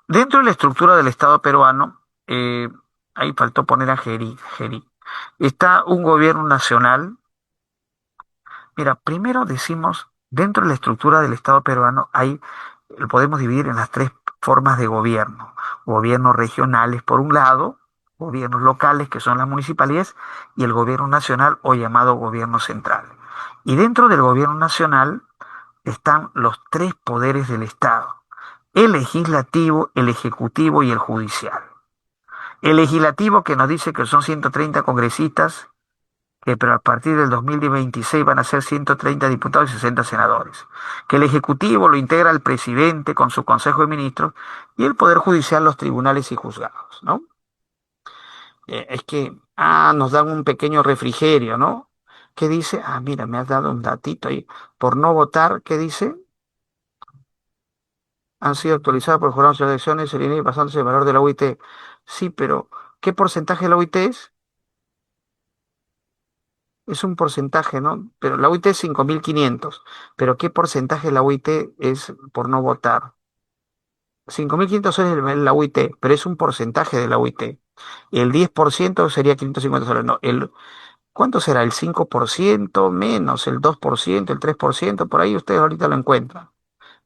Dentro de la estructura del Estado peruano, ahí faltó poner a Geri. Está un gobierno nacional. Mira, primero decimos, dentro de la estructura del Estado peruano lo podemos dividir en las tres formas de gobierno. Gobiernos regionales por un lado, gobiernos locales que son las municipalidades y el gobierno nacional o llamado gobierno central. Y dentro del gobierno nacional están los tres poderes del Estado: el legislativo, el ejecutivo y el judicial. El legislativo que nos dice que son 130 congresistas, que pero a partir del 2026 van a ser 130 diputados y 60 senadores. Que el ejecutivo lo integra el presidente con su consejo de ministros y el poder judicial los tribunales y juzgados, ¿no? Es que, nos dan un pequeño refrigerio, ¿no? ¿Qué dice? Mira, me has dado un datito ahí. Por no votar, ¿qué dice? Han sido actualizadas por el Jurado de Elecciones, el INE basándose en el valor de la UIT. Sí, pero ¿qué porcentaje de la UIT es? Es un porcentaje, ¿no? Pero la UIT es 5.500. Pero ¿qué porcentaje de la UIT es por no votar? 5.500 soles es la UIT, pero es un porcentaje de la UIT. El 10% sería 550 soles. No, ¿cuánto será? ¿El 5% menos el 2%, el 3%? Por ahí ustedes ahorita lo encuentran.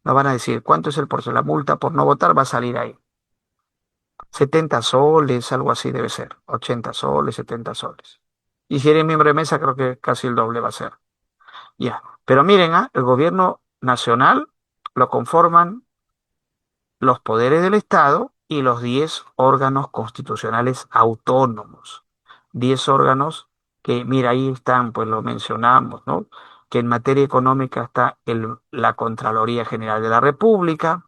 Nos van a decir cuánto es el porcentaje. La multa por no votar va a salir ahí. 70 soles, algo así debe ser. 80 soles, 70 soles. Y si eres miembro de mesa, creo que casi el doble va a ser. Ya. Pero miren, el gobierno nacional lo conforman los poderes del Estado y los 10 órganos constitucionales autónomos. 10 órganos que, mira, ahí están, pues lo mencionamos, ¿no? Que en materia económica está la Contraloría General de la República,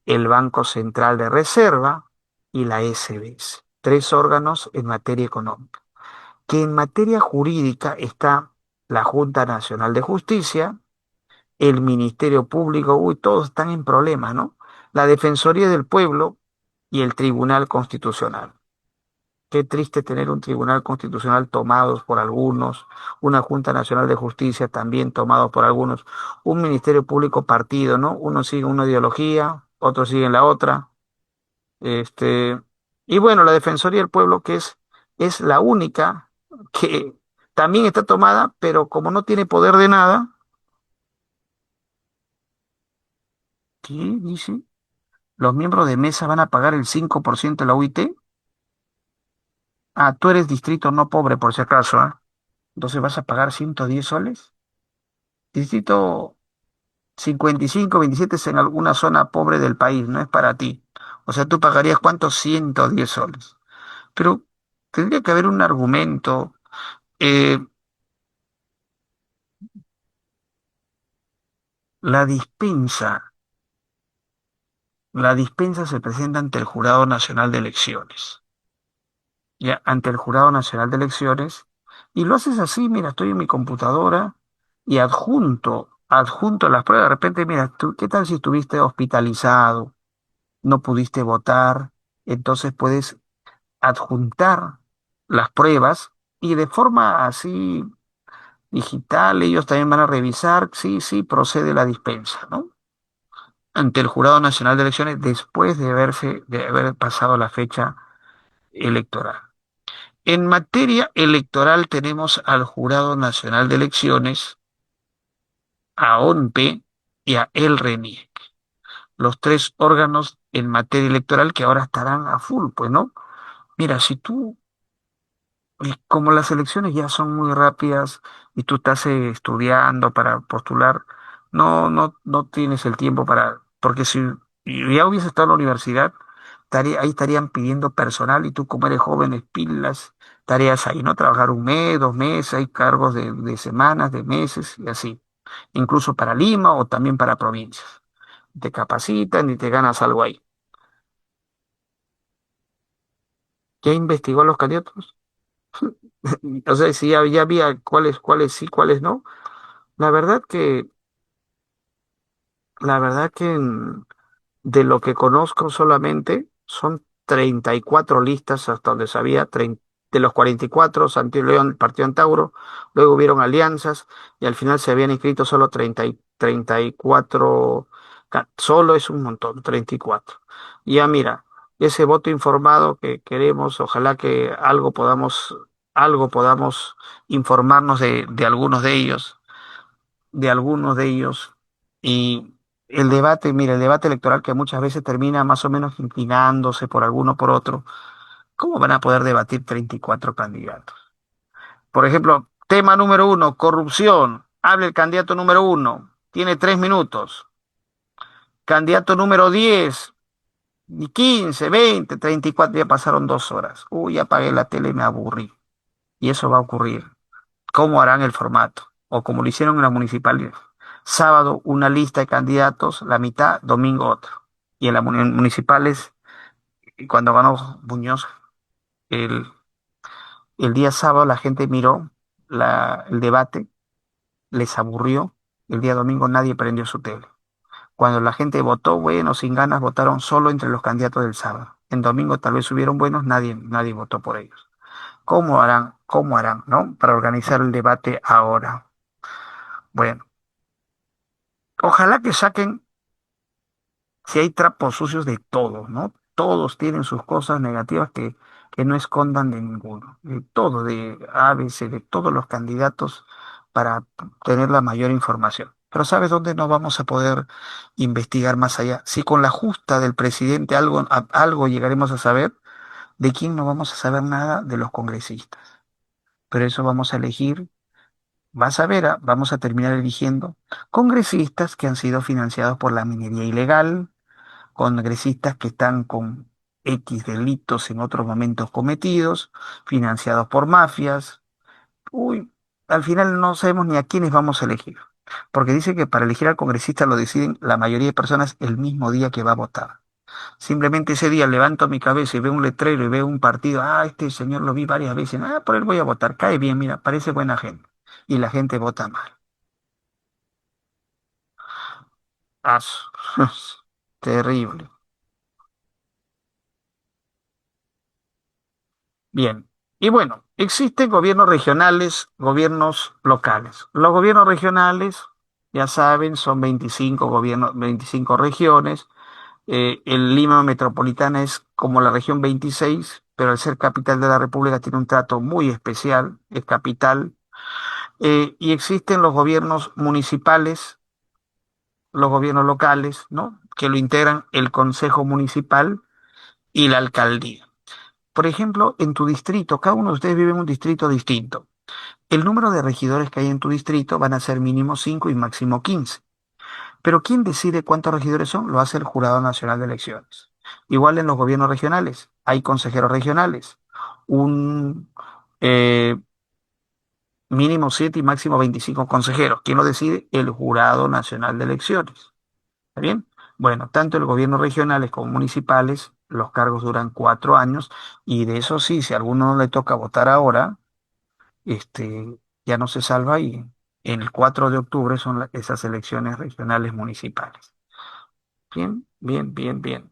el Banco Central de Reserva y la SBS. Tres órganos en materia económica. Que en materia jurídica está la Junta Nacional de Justicia, el Ministerio Público, uy, todos están en problemas, ¿no? La Defensoría del Pueblo y el Tribunal Constitucional. Qué triste tener un Tribunal Constitucional tomados por algunos, una Junta Nacional de Justicia también tomados por algunos, un Ministerio Público partido, ¿no? Uno sigue una ideología, otros siguen la otra. Este, Y bueno, la Defensoría del Pueblo, es la única que también está tomada, pero como no tiene poder de nada, ¿qué dice? Los miembros de mesa van a pagar el 5% de la UIT. Ah, tú eres distrito no pobre, por si acaso, ¿ah? Entonces vas a pagar 110 soles. Distrito 55, 27 es en alguna zona pobre del país, no es para ti. O sea, tú pagarías ¿cuántos? 110 soles. Pero tendría que haber un argumento. Eh, la dispensa, la dispensa se presenta ante el Jurado Nacional de Elecciones. Ya, ante el Jurado Nacional de Elecciones. Y lo haces así, mira, estoy en mi computadora y adjunto las pruebas. De repente, mira, tú, ¿qué tal si estuviste hospitalizado, no pudiste votar? Entonces puedes adjuntar las pruebas y de forma así digital ellos también van a revisar, sí, sí, procede la dispensa, ¿no? Ante el Jurado Nacional de Elecciones después de haber pasado la fecha electoral. En materia electoral tenemos al Jurado Nacional de Elecciones, a ONPE y a el RENIEC, los tres órganos en materia electoral que ahora estarán a full, pues, ¿no? Mira, si tú y como las elecciones ya son muy rápidas y tú estás estudiando para postular, no tienes el tiempo para, porque si ya hubiese estado en la universidad, ahí estarían pidiendo personal y tú como eres joven, pilas, tareas ahí, ¿no? Trabajar un mes, 2 meses, hay cargos de semanas, de meses y así, incluso para Lima o también para provincias. Te capacitan y te ganas algo ahí. ¿Ya investigó a los candidatos? O sea, si ya había cuáles sí, cuáles no. La verdad que, la verdad que de lo que conozco solamente son 34 listas hasta donde sabía, de los 44, Santiago León, Partido Antauro, luego hubieron alianzas y al final se habían inscrito solo 34, solo es un montón, 34. Ya mira, ese voto informado que queremos, ojalá que algo podamos informarnos de algunos de ellos. Y el debate, mira, el debate electoral que muchas veces termina más o menos inclinándose por alguno o por otro, ¿cómo van a poder debatir 34 candidatos? Por ejemplo, tema número uno, corrupción. Habla el candidato número uno, tiene 3 minutos. Candidato número 10, y 15, 20, 34, ya pasaron 2 horas. Uy, apagué la tele y me aburrí. Y eso va a ocurrir. ¿Cómo harán el formato? O como lo hicieron en la municipalidad. Sábado una lista de candidatos, la mitad, domingo otro. Y en las municipales, cuando ganó Muñoz, el, el día sábado la gente miró el debate, les aburrió. El día domingo nadie prendió su tele. Cuando la gente votó, bueno, sin ganas, votaron solo entre los candidatos del sábado. En domingo tal vez hubieron buenos, nadie votó por ellos. ¿Cómo harán? ¿Cómo harán, no? Para organizar el debate ahora. Bueno, ojalá que saquen, si hay trapos sucios de todos, ¿no? Todos tienen sus cosas negativas que no escondan de ninguno, de todo, de ABC, de todos los candidatos para tener la mayor información. Pero ¿sabes dónde no vamos a poder investigar más allá? Si con la justa del presidente algo llegaremos a saber, ¿de quién no vamos a saber nada? De los congresistas. Pero eso vamos a elegir, vas a ver, vamos a terminar eligiendo congresistas que han sido financiados por la minería ilegal, congresistas que están con X delitos en otros momentos cometidos, financiados por mafias. Uy, al final no sabemos ni a quiénes vamos a elegir, porque dice que para elegir al congresista lo deciden la mayoría de personas el mismo día que va a votar. Simplemente ese día levanto mi cabeza y veo un letrero y veo un partido, este señor lo vi varias veces, por él voy a votar, cae bien, mira, parece buena gente. Y la gente vota mal. Ah, terrible. Bien. Y bueno, existen gobiernos regionales, gobiernos locales. Los gobiernos regionales, ya saben, son 25 gobiernos, 25 regiones. El Lima Metropolitana es como la región 26, pero al ser capital de la República tiene un trato muy especial, es capital. Y existen los gobiernos municipales, los gobiernos locales, ¿no? Que lo integran el Consejo Municipal y la alcaldía. Por ejemplo, en tu distrito, cada uno de ustedes vive en un distrito distinto. El número de regidores que hay en tu distrito van a ser mínimo 5 y máximo 15. Pero ¿quién decide cuántos regidores son? Lo hace el Jurado Nacional de Elecciones. Igual en los gobiernos regionales, hay consejeros regionales, un eh, mínimo 7 y máximo 25 consejeros. ¿Quién lo decide? El Jurado Nacional de Elecciones. ¿Está bien? Bueno, tanto el gobierno regionales como municipales, los cargos duran 4 años y de eso sí, si a alguno no le toca votar ahora, ya no se salva y el 4 de octubre son esas elecciones regionales municipales. Bien, bien, bien, bien.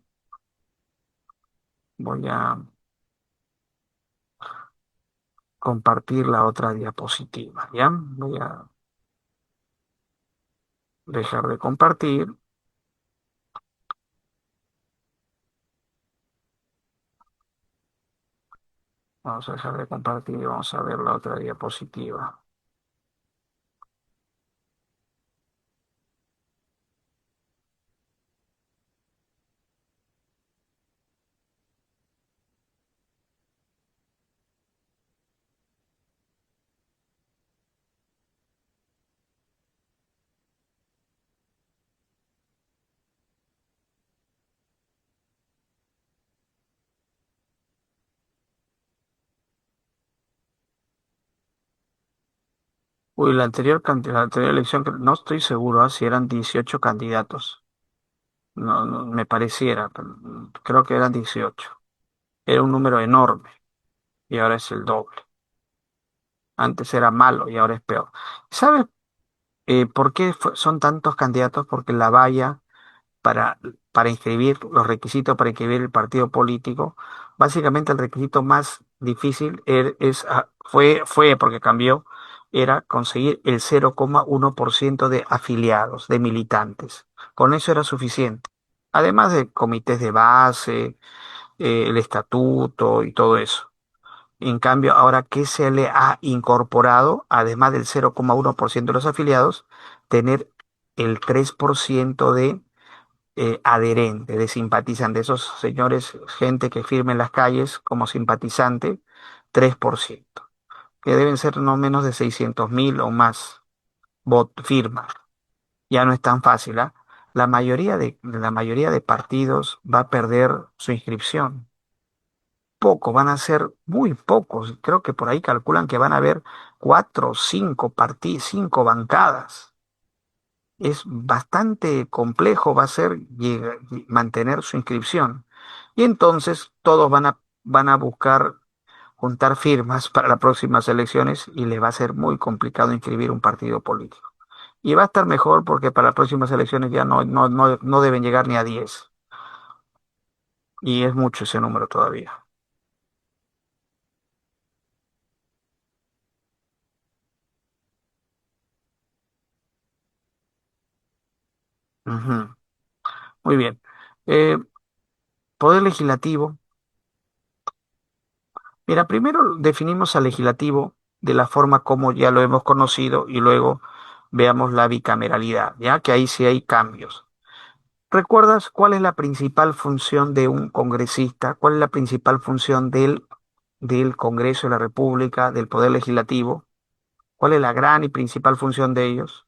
Voy a compartir la otra diapositiva, ¿ya? Voy a dejar de compartir. Vamos a dejar de compartir y vamos a ver la otra diapositiva. Uy, la anterior elección, no estoy seguro si eran 18 candidatos. No, no, me pareciera, pero creo que eran 18. Era un número enorme y ahora es el doble. Antes era malo y ahora es peor. ¿Sabes por qué son tantos candidatos? Porque la valla para, para inscribir, los requisitos para inscribir el partido político, básicamente el requisito más difícil fue, porque cambió, era conseguir el 0,1% de afiliados, de militantes. Con eso era suficiente. Además de comités de base, el estatuto y todo eso. En cambio, ahora que se le ha incorporado, además del 0,1% de los afiliados, tener el 3% de adherente, de simpatizante, esos señores, gente que firme en las calles como simpatizante, 3%, que deben ser no menos de 600.000 o más firmas. Ya no es tan fácil, ¿ah? La mayoría de partidos va a perder su inscripción. Poco, van a ser muy pocos. Creo que por ahí calculan que van a haber 5 bancadas. Es bastante complejo, va a ser mantener su inscripción. Y entonces todos van a buscar juntar firmas para las próximas elecciones y les va a ser muy complicado inscribir un partido político. Y va a estar mejor porque para las próximas elecciones ya no deben llegar ni a 10. Y es mucho ese número todavía. Ujú. Muy bien. Eh, Poder legislativo. Mira, primero definimos al legislativo de la forma como ya lo hemos conocido y luego veamos la bicameralidad, ya que ahí sí hay cambios. ¿Recuerdas cuál es la principal función de un congresista? ¿Cuál es la principal función del Congreso de la República, del Poder Legislativo? ¿Cuál es la gran y principal función de ellos?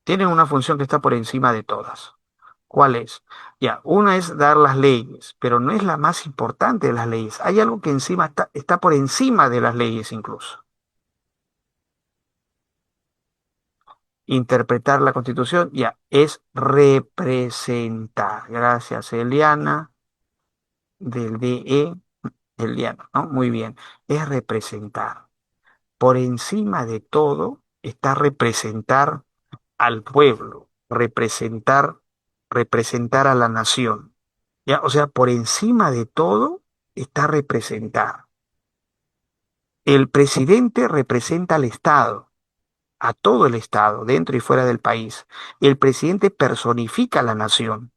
Tienen una función que está por encima de todas. ¿Cuál es? Ya, una es dar las leyes, pero no es la más importante de las leyes. Hay algo que encima está por encima de las leyes incluso. Interpretar la Constitución, ya, es representar. Gracias, Eliana, del DE, Eliana, ¿no? Muy bien, es representar. Por encima de todo está representar al pueblo, representar a la nación. Ya, o sea, por encima de todo está representar. El presidente representa al Estado, a todo el Estado, dentro y fuera del país. El presidente personifica a la nación,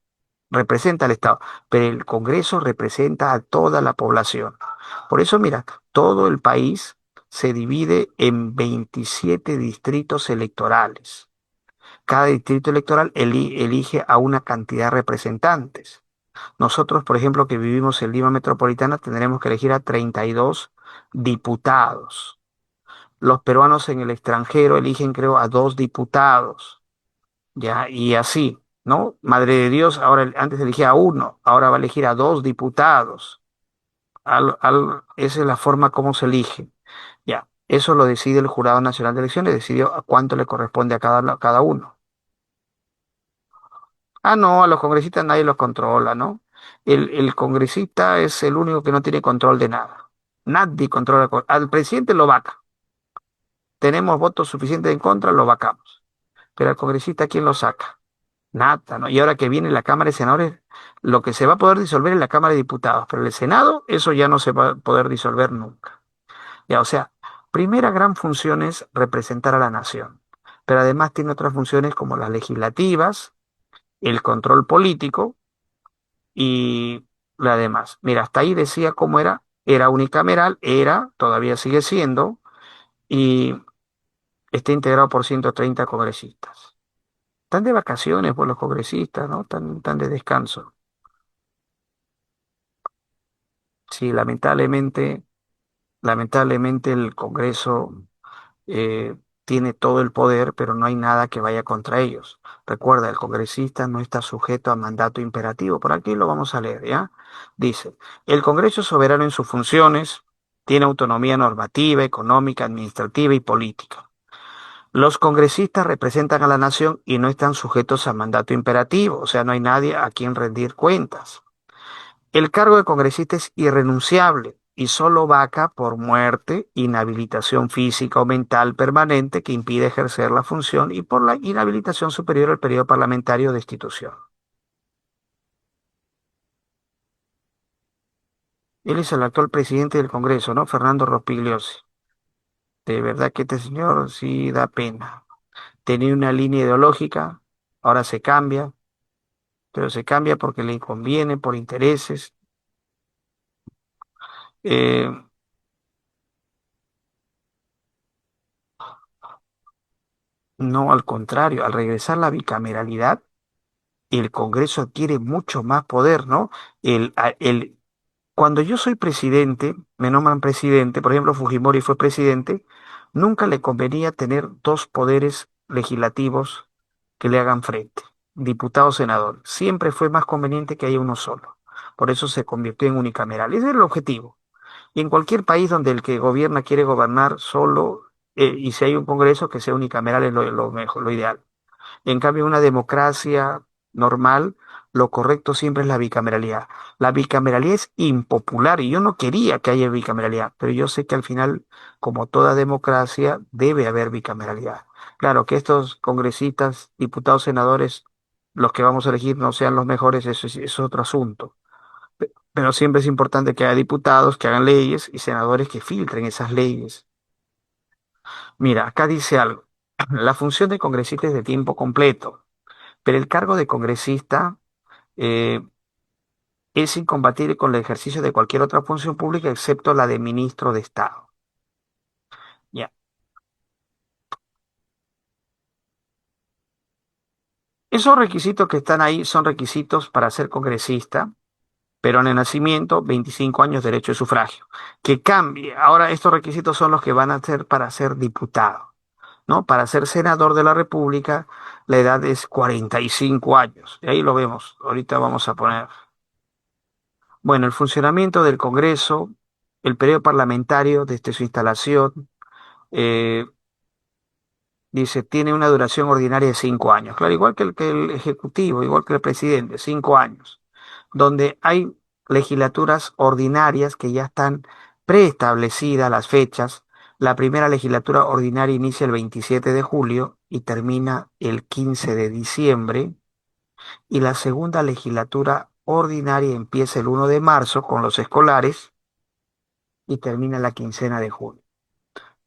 representa al Estado, pero el Congreso representa a toda la población. Por eso, mira, todo el país se divide en 27 distritos electorales. Cada distrito electoral elige a una cantidad de representantes. Nosotros, por ejemplo, que vivimos en Lima Metropolitana, tendremos que elegir a 32 diputados. Los peruanos en el extranjero eligen, creo, a 2 diputados, ya, y así, ¿no? Madre de Dios, ahora antes elegía a uno, ahora va a elegir a 2 diputados. Esa es la forma como se elige. Ya, eso lo decide el Jurado Nacional de Elecciones, decidió a cuánto le corresponde a cada uno. Ah, no, a los congresistas nadie los controla, ¿no? El congresista es el único que no tiene control de nada. Nadie controla. Al presidente lo vaca. Tenemos votos suficientes en contra, lo vacamos. Pero al congresista, ¿quién lo saca? Nada, ¿no? Y ahora que viene la Cámara de Senadores, lo que se va a poder disolver es la Cámara de Diputados, pero el Senado, eso ya no se va a poder disolver nunca. Ya, o sea, primera gran función es representar a la nación, pero además tiene otras funciones como las legislativas, el control político y la demás. Mira, hasta ahí decía cómo era unicameral, todavía sigue siendo, y está integrado por 130 congresistas. Están de vacaciones por los congresistas, ¿no? Están de descanso. Sí, lamentablemente el Congreso tiene todo el poder, pero no hay nada que vaya contra ellos. Recuerda, el congresista no está sujeto a mandato imperativo. Por aquí lo vamos a leer, ¿ya? Dice, el Congreso es soberano en sus funciones, tiene autonomía normativa, económica, administrativa y política. Los congresistas representan a la nación y no están sujetos a mandato imperativo, o sea, no hay nadie a quien rendir cuentas. El cargo de congresista es irrenunciable y solo vaca por muerte, inhabilitación física o mental permanente que impide ejercer la función y por la inhabilitación superior al periodo parlamentario de destitución. Él es el actual presidente del Congreso, ¿no? Fernando Rospigliosi. De verdad que este señor sí da pena. Tenía una línea ideológica, ahora se cambia, pero se cambia porque le conviene, por intereses. Eh, no, al contrario, al regresar la bicameralidad, el Congreso adquiere mucho más poder, ¿no? Cuando yo soy presidente, me nombran presidente, por ejemplo, Fujimori fue presidente, nunca le convenía tener 2 poderes legislativos que le hagan frente, diputado, senador. Siempre fue más conveniente que haya uno solo. Por eso se convirtió en unicameral. Ese es el objetivo. Y en cualquier país donde el que gobierna quiere gobernar solo, y si hay un Congreso que sea unicameral es lo mejor, lo ideal. En cambio, en una democracia normal, lo correcto siempre es la bicameralidad. La bicameralidad es impopular y yo no quería que haya bicameralidad, pero yo sé que al final, como toda democracia, debe haber bicameralidad. Claro, que estos congresistas, diputados, senadores, los que vamos a elegir no sean los mejores, eso es otro asunto. Pero siempre es importante que haya diputados que hagan leyes y senadores que filtren esas leyes. Mira, acá dice algo. La función de congresista es de tiempo completo. Pero el cargo de congresista eh, es incompatible con el ejercicio de cualquier otra función pública excepto la de ministro de Estado. Ya. Esos requisitos que están ahí son requisitos para ser congresista, pero en el nacimiento, 25 años, derecho de sufragio. Que cambie. Ahora estos requisitos son los que van a ser para ser diputado, ¿no? Para ser senador de la República, la edad es 45 años. Y ahí lo vemos. Ahorita vamos a poner. Bueno, el funcionamiento del Congreso, el periodo parlamentario desde su instalación, eh, dice, tiene una duración ordinaria de 5 años. Claro, igual que el Ejecutivo, igual que el presidente, 5 años, donde hay legislaturas ordinarias que ya están preestablecidas las fechas. La primera legislatura ordinaria inicia el 27 de julio y termina el 15 de diciembre, y la segunda legislatura ordinaria empieza el 1 de marzo con los escolares y termina la quincena de junio.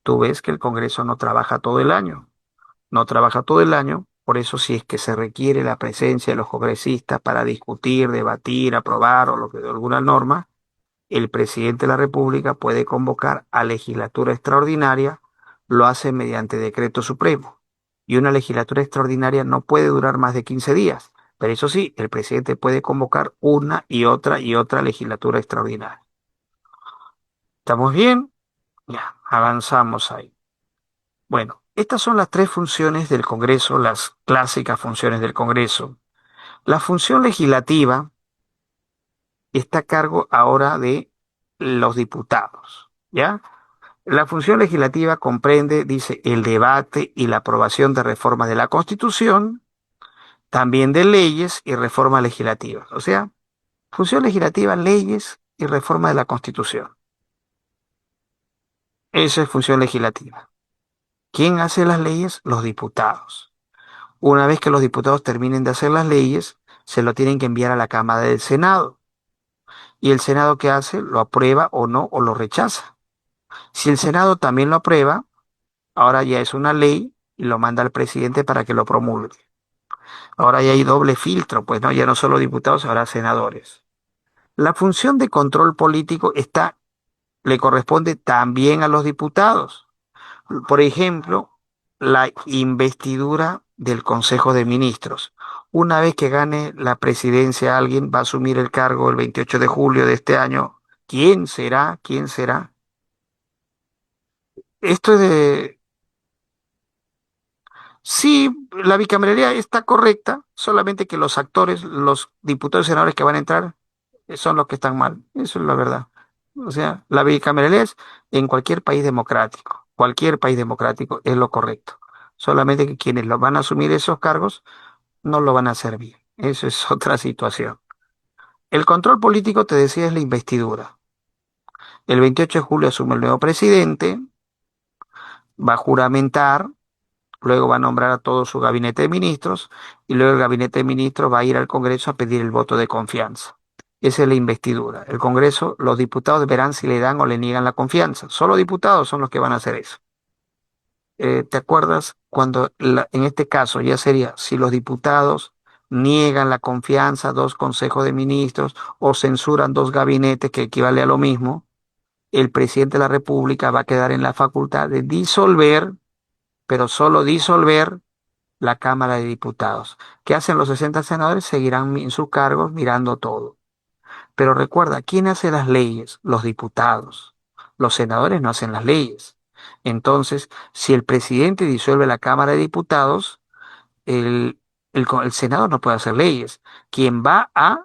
Tú ves que el Congreso no trabaja todo el año. no trabaja todo el año, por eso si es que se requiere la presencia de los congresistas para discutir, debatir, aprobar o lo que de alguna norma, el presidente de la República puede convocar a legislatura extraordinaria, lo hace mediante decreto supremo. Y una legislatura extraordinaria no puede durar más de 15 días. Pero eso sí, el presidente puede convocar una y otra legislatura extraordinaria. ¿Estamos bien? Ya, avanzamos ahí. Bueno, estas son las tres funciones del Congreso, las clásicas funciones del Congreso. La función legislativa está a cargo ahora de los diputados, ¿ya? La función legislativa comprende, dice, el debate y la aprobación de reformas de la Constitución, también de leyes y reformas legislativas. O sea, función legislativa, leyes y reforma de la Constitución. Esa es función legislativa. ¿Quién hace las leyes? Los diputados. Una vez que los diputados terminen de hacer las leyes, se lo tienen que enviar a la Cámara del Senado. ¿Y el Senado qué hace? Lo aprueba o no, o lo rechaza. Si el Senado también lo aprueba, ahora ya es una ley y lo manda al presidente para que lo promulgue. Ahora ya hay doble filtro, pues no, ya no solo diputados, ahora senadores. La función de control político está, le corresponde también a los diputados. Por ejemplo, la investidura del Consejo de Ministros. Una vez que gane la presidencia, alguien va a asumir el cargo el 28 de julio de este año. ¿Quién será? ¿Quién será? Esto es de... Sí, la bicameralidad está correcta, solamente que los actores, los diputados y senadores que van a entrar, son los que están mal. Eso es la verdad. O sea, la bicameralidad es en cualquier país democrático es lo correcto. Solamente que quienes lo van a asumir esos cargos no lo van a hacer bien. Eso es otra situación. El control político, te decía, es la investidura. El 28 de julio asume el nuevo presidente, va a juramentar, luego va a nombrar a todo su gabinete de ministros y luego el gabinete de ministros va a ir al Congreso a pedir el voto de confianza. Esa es la investidura. El Congreso, los diputados verán si le dan o le niegan la confianza. Solo diputados son los que van a hacer eso. ¿Te acuerdas cuando en este caso ya sería si los diputados niegan la confianza a dos consejos de ministros o censuran dos gabinetes que equivale a lo mismo? El presidente de la República va a quedar en la facultad de disolver, pero solo disolver la Cámara de Diputados. ¿Qué hacen los 60 senadores? Seguirán en sus cargos mirando todo. Pero recuerda, ¿quién hace las leyes? Los diputados. Los senadores no hacen las leyes. Entonces, si el presidente disuelve la Cámara de Diputados, el Senado no puede hacer leyes. Quien va a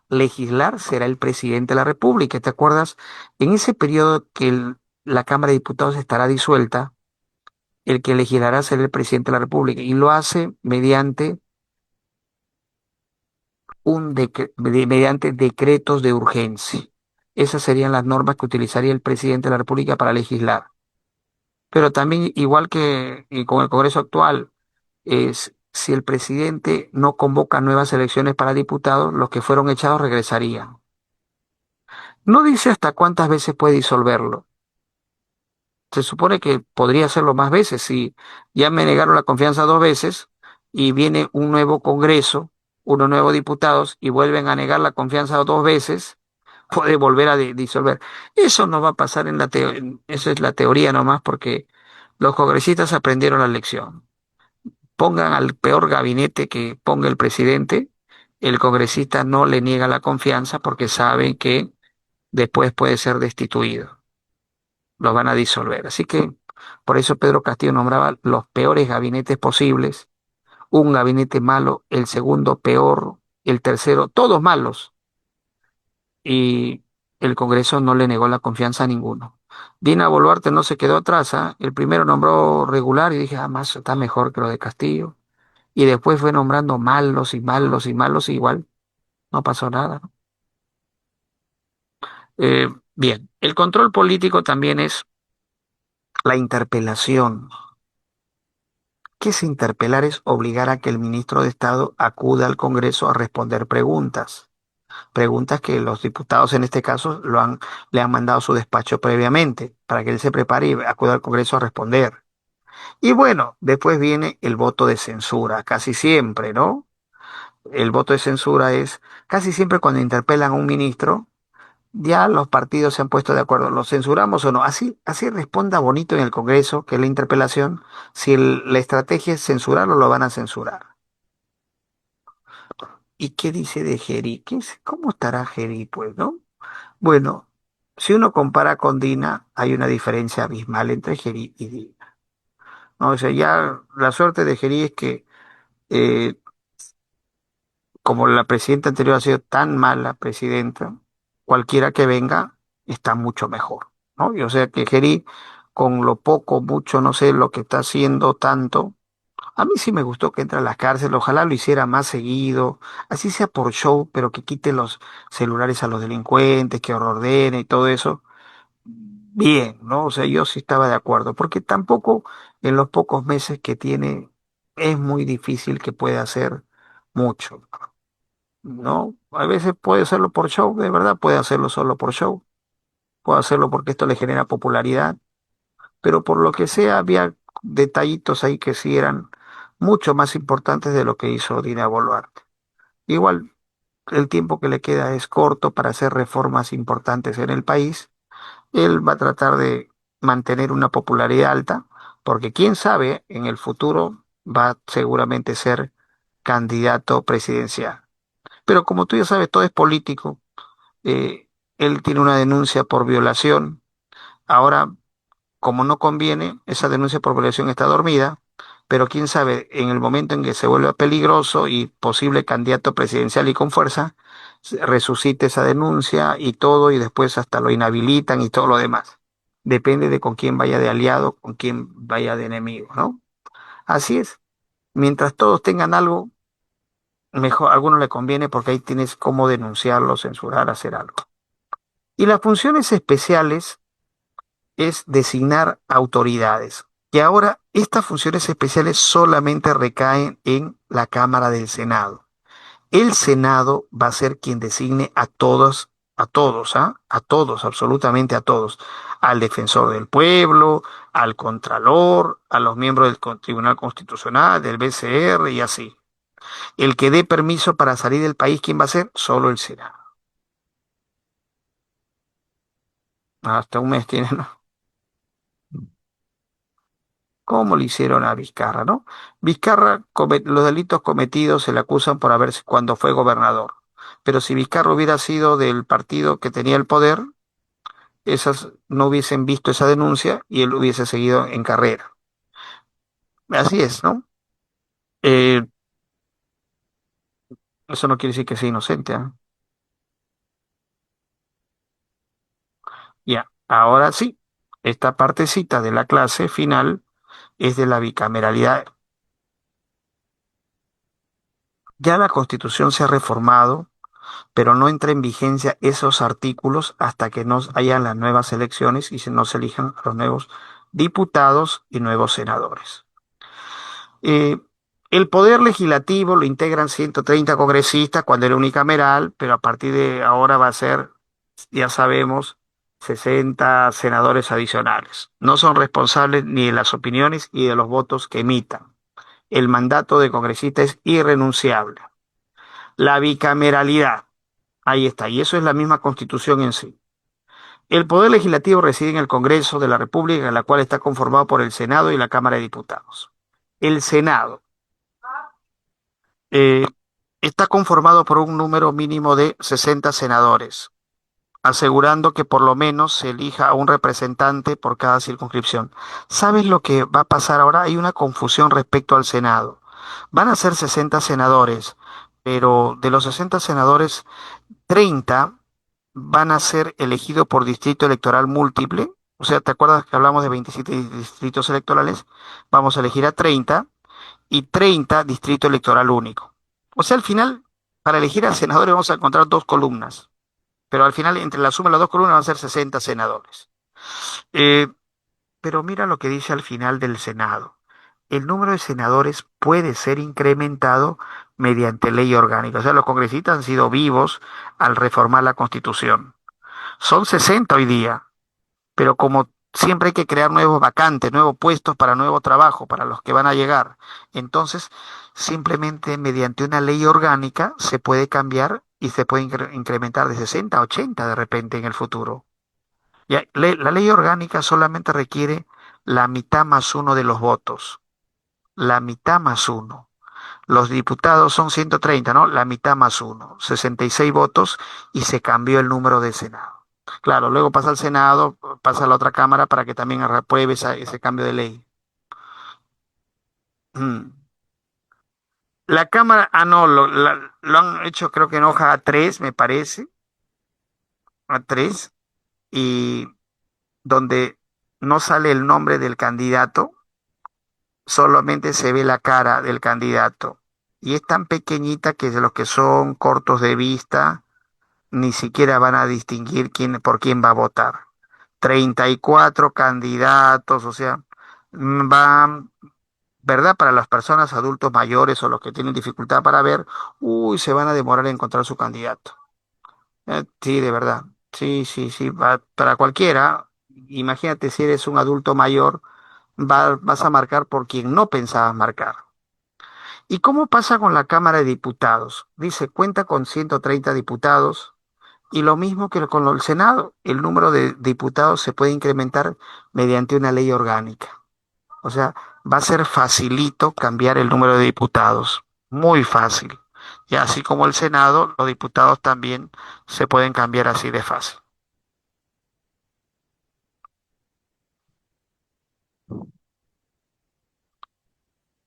legislar será el presidente de la República. ¿Te acuerdas? En ese periodo que la Cámara de Diputados estará disuelta, el que legislará será el presidente de la República y lo hace mediante decretos de urgencia. Esas serían las normas que utilizaría el presidente de la República para legislar. Pero también, igual que con el Congreso actual, es si el presidente no convoca nuevas elecciones para diputados, los que fueron echados regresarían. No dice hasta cuántas veces puede disolverlo. Se supone que podría hacerlo más veces. Si ya me negaron la confianza dos veces y viene un nuevo Congreso, unos nuevos diputados y vuelven a negar la confianza dos veces, puede volver a disolver. Eso no va a pasar en la teoría, eso es la teoría nomás porque los congresistas aprendieron la lección. Pongan al peor gabinete que ponga el presidente, el congresista no le niega la confianza porque saben que después puede ser destituido, los van a disolver. Así que por eso Pedro Castillo nombraba los peores gabinetes posibles, un gabinete malo, el segundo peor, el tercero, todos malos, y el Congreso no le negó la confianza a ninguno. Dina Boluarte no se quedó atrás, ¿ah? El primero nombró regular y dije, ah, más está mejor que lo de Castillo. Y después fue nombrando malos y malos y malos, y igual no pasó nada, ¿no? Bien, el control político también es la interpelación. ¿Qué es interpelar? Es obligar a que el ministro de Estado acuda al Congreso a responder preguntas. Preguntas que los diputados en este caso le han mandado a su despacho previamente para que él se prepare y acuda al Congreso a responder. Y bueno, después viene el voto de censura, casi siempre, ¿no? El voto de censura es casi siempre cuando interpelan a un ministro, ya los partidos se han puesto de acuerdo, ¿lo censuramos o no? Así responda bonito en el Congreso, que es la interpelación, si la estrategia es censurarlo, lo van a censurar. ¿Y qué dice de Geri? ¿Cómo estará Geri, pues, no? Bueno, si uno compara con Dina, hay una diferencia abismal entre Geri y Dina, ¿no? O sea, ya la suerte de Geri es que, eh, como la presidenta anterior ha sido tan mala presidenta, cualquiera que venga está mucho mejor, ¿no? Y o sea que Geri, con lo poco, mucho, no sé, lo que está haciendo tanto, a mí sí me gustó que entre a las cárceles, ojalá lo hiciera más seguido, así sea por show, pero que quite los celulares a los delincuentes, que ordene y todo eso. Bien, ¿no? O sea, yo sí estaba de acuerdo, porque tampoco en los pocos meses que tiene es muy difícil que pueda hacer mucho, ¿no? A veces puede hacerlo por show, de verdad, puede hacerlo solo por show, puede hacerlo porque esto le genera popularidad, pero por lo que sea, había detallitos ahí que sí eran mucho más importantes de lo que hizo Dina Boluarte. Igual, el tiempo que le queda es corto para hacer reformas importantes en el país. Él va a tratar de mantener una popularidad alta, porque quién sabe, en el futuro va a seguramente ser candidato presidencial. Pero como tú ya sabes, todo es político. Él tiene una denuncia por violación. Ahora, como no conviene, esa denuncia por violación está dormida, pero quién sabe, en el momento en que se vuelva peligroso y posible candidato presidencial y con fuerza, resucite esa denuncia y todo, y después hasta lo inhabilitan y todo lo demás. Depende de con quién vaya de aliado, con quién vaya de enemigo, ¿no? Así es. Mientras todos tengan algo, mejor, a alguno le conviene porque ahí tienes cómo denunciarlo, censurar, hacer algo. Y las funciones especiales es designar autoridades. Y ahora estas funciones especiales solamente recaen en la Cámara del Senado. El Senado va a ser quien designe a todos, ¿ah? A todos, absolutamente a todos. Al defensor del pueblo, al contralor, a los miembros del Tribunal Constitucional, del BCR y así. El que dé permiso para salir del país, ¿quién va a ser? Solo el Senado. Hasta un mes tiene, ¿no? ¿Cómo le hicieron a Vizcarra, no? Vizcarra, los delitos cometidos se le acusan por haber cuando fue gobernador. Pero si Vizcarra hubiera sido del partido que tenía el poder, esas no hubiesen visto esa denuncia y él hubiese seguido en carrera. Así es, ¿no? Eh, Eso no quiere decir que sea inocente, ¿ah? Ya, ahora sí, esta partecita de la clase final es de la bicameralidad. Ya la Constitución se ha reformado, pero no entra en vigencia esos artículos hasta que no hayan las nuevas elecciones y no se elijan a los nuevos diputados y nuevos senadores. Eh, el poder legislativo lo integran 130 congresistas cuando era unicameral, pero a partir de ahora va a ser, ya sabemos, 60 senadores adicionales. No son responsables ni de las opiniones ni de los votos que emitan. El mandato de congresista es irrenunciable. La bicameralidad. Ahí está, y eso es la misma constitución en sí. El poder legislativo reside en el Congreso de la República, la cual está conformado por el Senado y la Cámara de Diputados. El Senado eh, está conformado por un número mínimo de 60 senadores, asegurando que por lo menos se elija a un representante por cada circunscripción. ¿Sabes lo que va a pasar ahora? Hay una confusión respecto al Senado. Van a ser 60 senadores, pero de los 60 senadores, 30 van a ser elegidos por distrito electoral múltiple. O sea, ¿te acuerdas que hablamos de 27 distritos electorales? Vamos a elegir a 30 y 30 distrito electoral único. O sea, al final, para elegir a senadores vamos a encontrar dos columnas, pero al final, entre la suma de las dos columnas van a ser 60 senadores. Eh, pero mira lo que dice al final del Senado. El número de senadores puede ser incrementado mediante ley orgánica. O sea, los congresistas han sido vivos al reformar la Constitución. Son 60 hoy día, pero como Siempre hay que crear nuevos vacantes, nuevos puestos para nuevo trabajo, para los que van a llegar. Entonces, simplemente mediante una ley orgánica se puede cambiar y se puede incrementar de 60 a 80 de repente en el futuro. La ley orgánica solamente requiere la mitad más uno de los votos. La mitad más uno. Los diputados son 130, ¿no? La mitad más uno, 66 votos y se cambió el número del Senado. Claro, luego pasa al Senado, pasa a la otra Cámara para que también apruebe ese cambio de ley. Mm. La Cámara, no, lo han hecho creo que en hoja A3, me parece, A3, y donde no sale el nombre del candidato, solamente se ve la cara del candidato. Y es tan pequeñita que de los que son cortos de vista, ni siquiera van a distinguir por quién va a votar. 34 candidatos, o sea, van, ¿verdad? Para las personas adultos mayores o los que tienen dificultad para ver, uy, se van a demorar en encontrar su candidato. Sí, de verdad. Sí, sí, sí, para cualquiera. Imagínate si eres un adulto mayor, vas a marcar por quien no pensabas marcar. ¿Y cómo pasa con la Cámara de Diputados? Dice, cuenta con 130 diputados. Y lo mismo que con el Senado, el número de diputados se puede incrementar mediante una ley orgánica. O sea, va a ser facilito cambiar el número de diputados, muy fácil. Y así como el Senado, los diputados también se pueden cambiar así de fácil.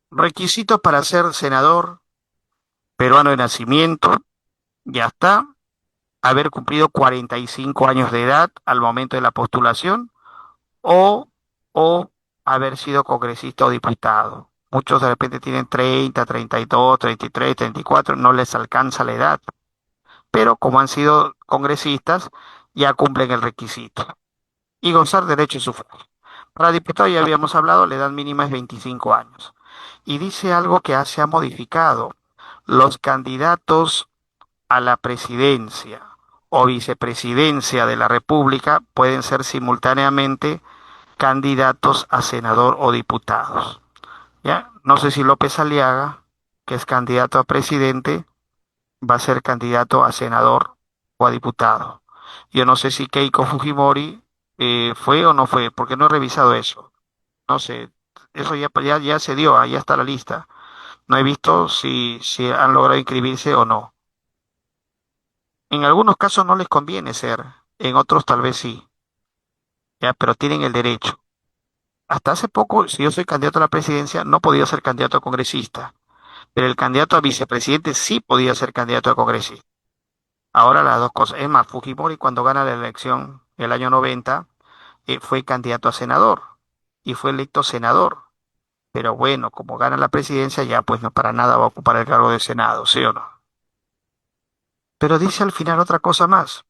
Requisitos para ser senador, peruano de nacimiento, ya está, haber cumplido 45 años de edad al momento de la postulación o, o haber sido congresista o diputado. Muchos de repente tienen 30, 32, 33, 34, no les alcanza la edad, pero como han sido congresistas, ya cumplen el requisito. Y gozar derecho de sufragio. Para diputado ya habíamos hablado, la edad mínima es 25 años. Y dice algo que se ha modificado. Los candidatos a la presidencia o vicepresidencia de la República pueden ser simultáneamente candidatos a senador o diputados. ¿Ya? No sé si López Aliaga, que es candidato a presidente, va a ser candidato a senador o a diputado. Yo no sé si Keiko Fujimori fue o no fue, porque no he revisado eso. No sé, eso ya se dio, ahí está la lista. No he visto si han logrado inscribirse o no. En algunos casos no les conviene ser, en otros tal vez sí, ya, pero tienen el derecho. Hasta hace poco, si yo soy candidato a la presidencia, no podía ser candidato a congresista, pero el candidato a vicepresidente sí podía ser candidato a congresista. Ahora las dos cosas. Es más, Fujimori cuando gana la elección el año 90 fue candidato a senador y fue electo senador. Pero bueno, como gana la presidencia, ya pues no para nada va a ocupar el cargo de Senado, ¿sí o no? Pero dice al final otra cosa más.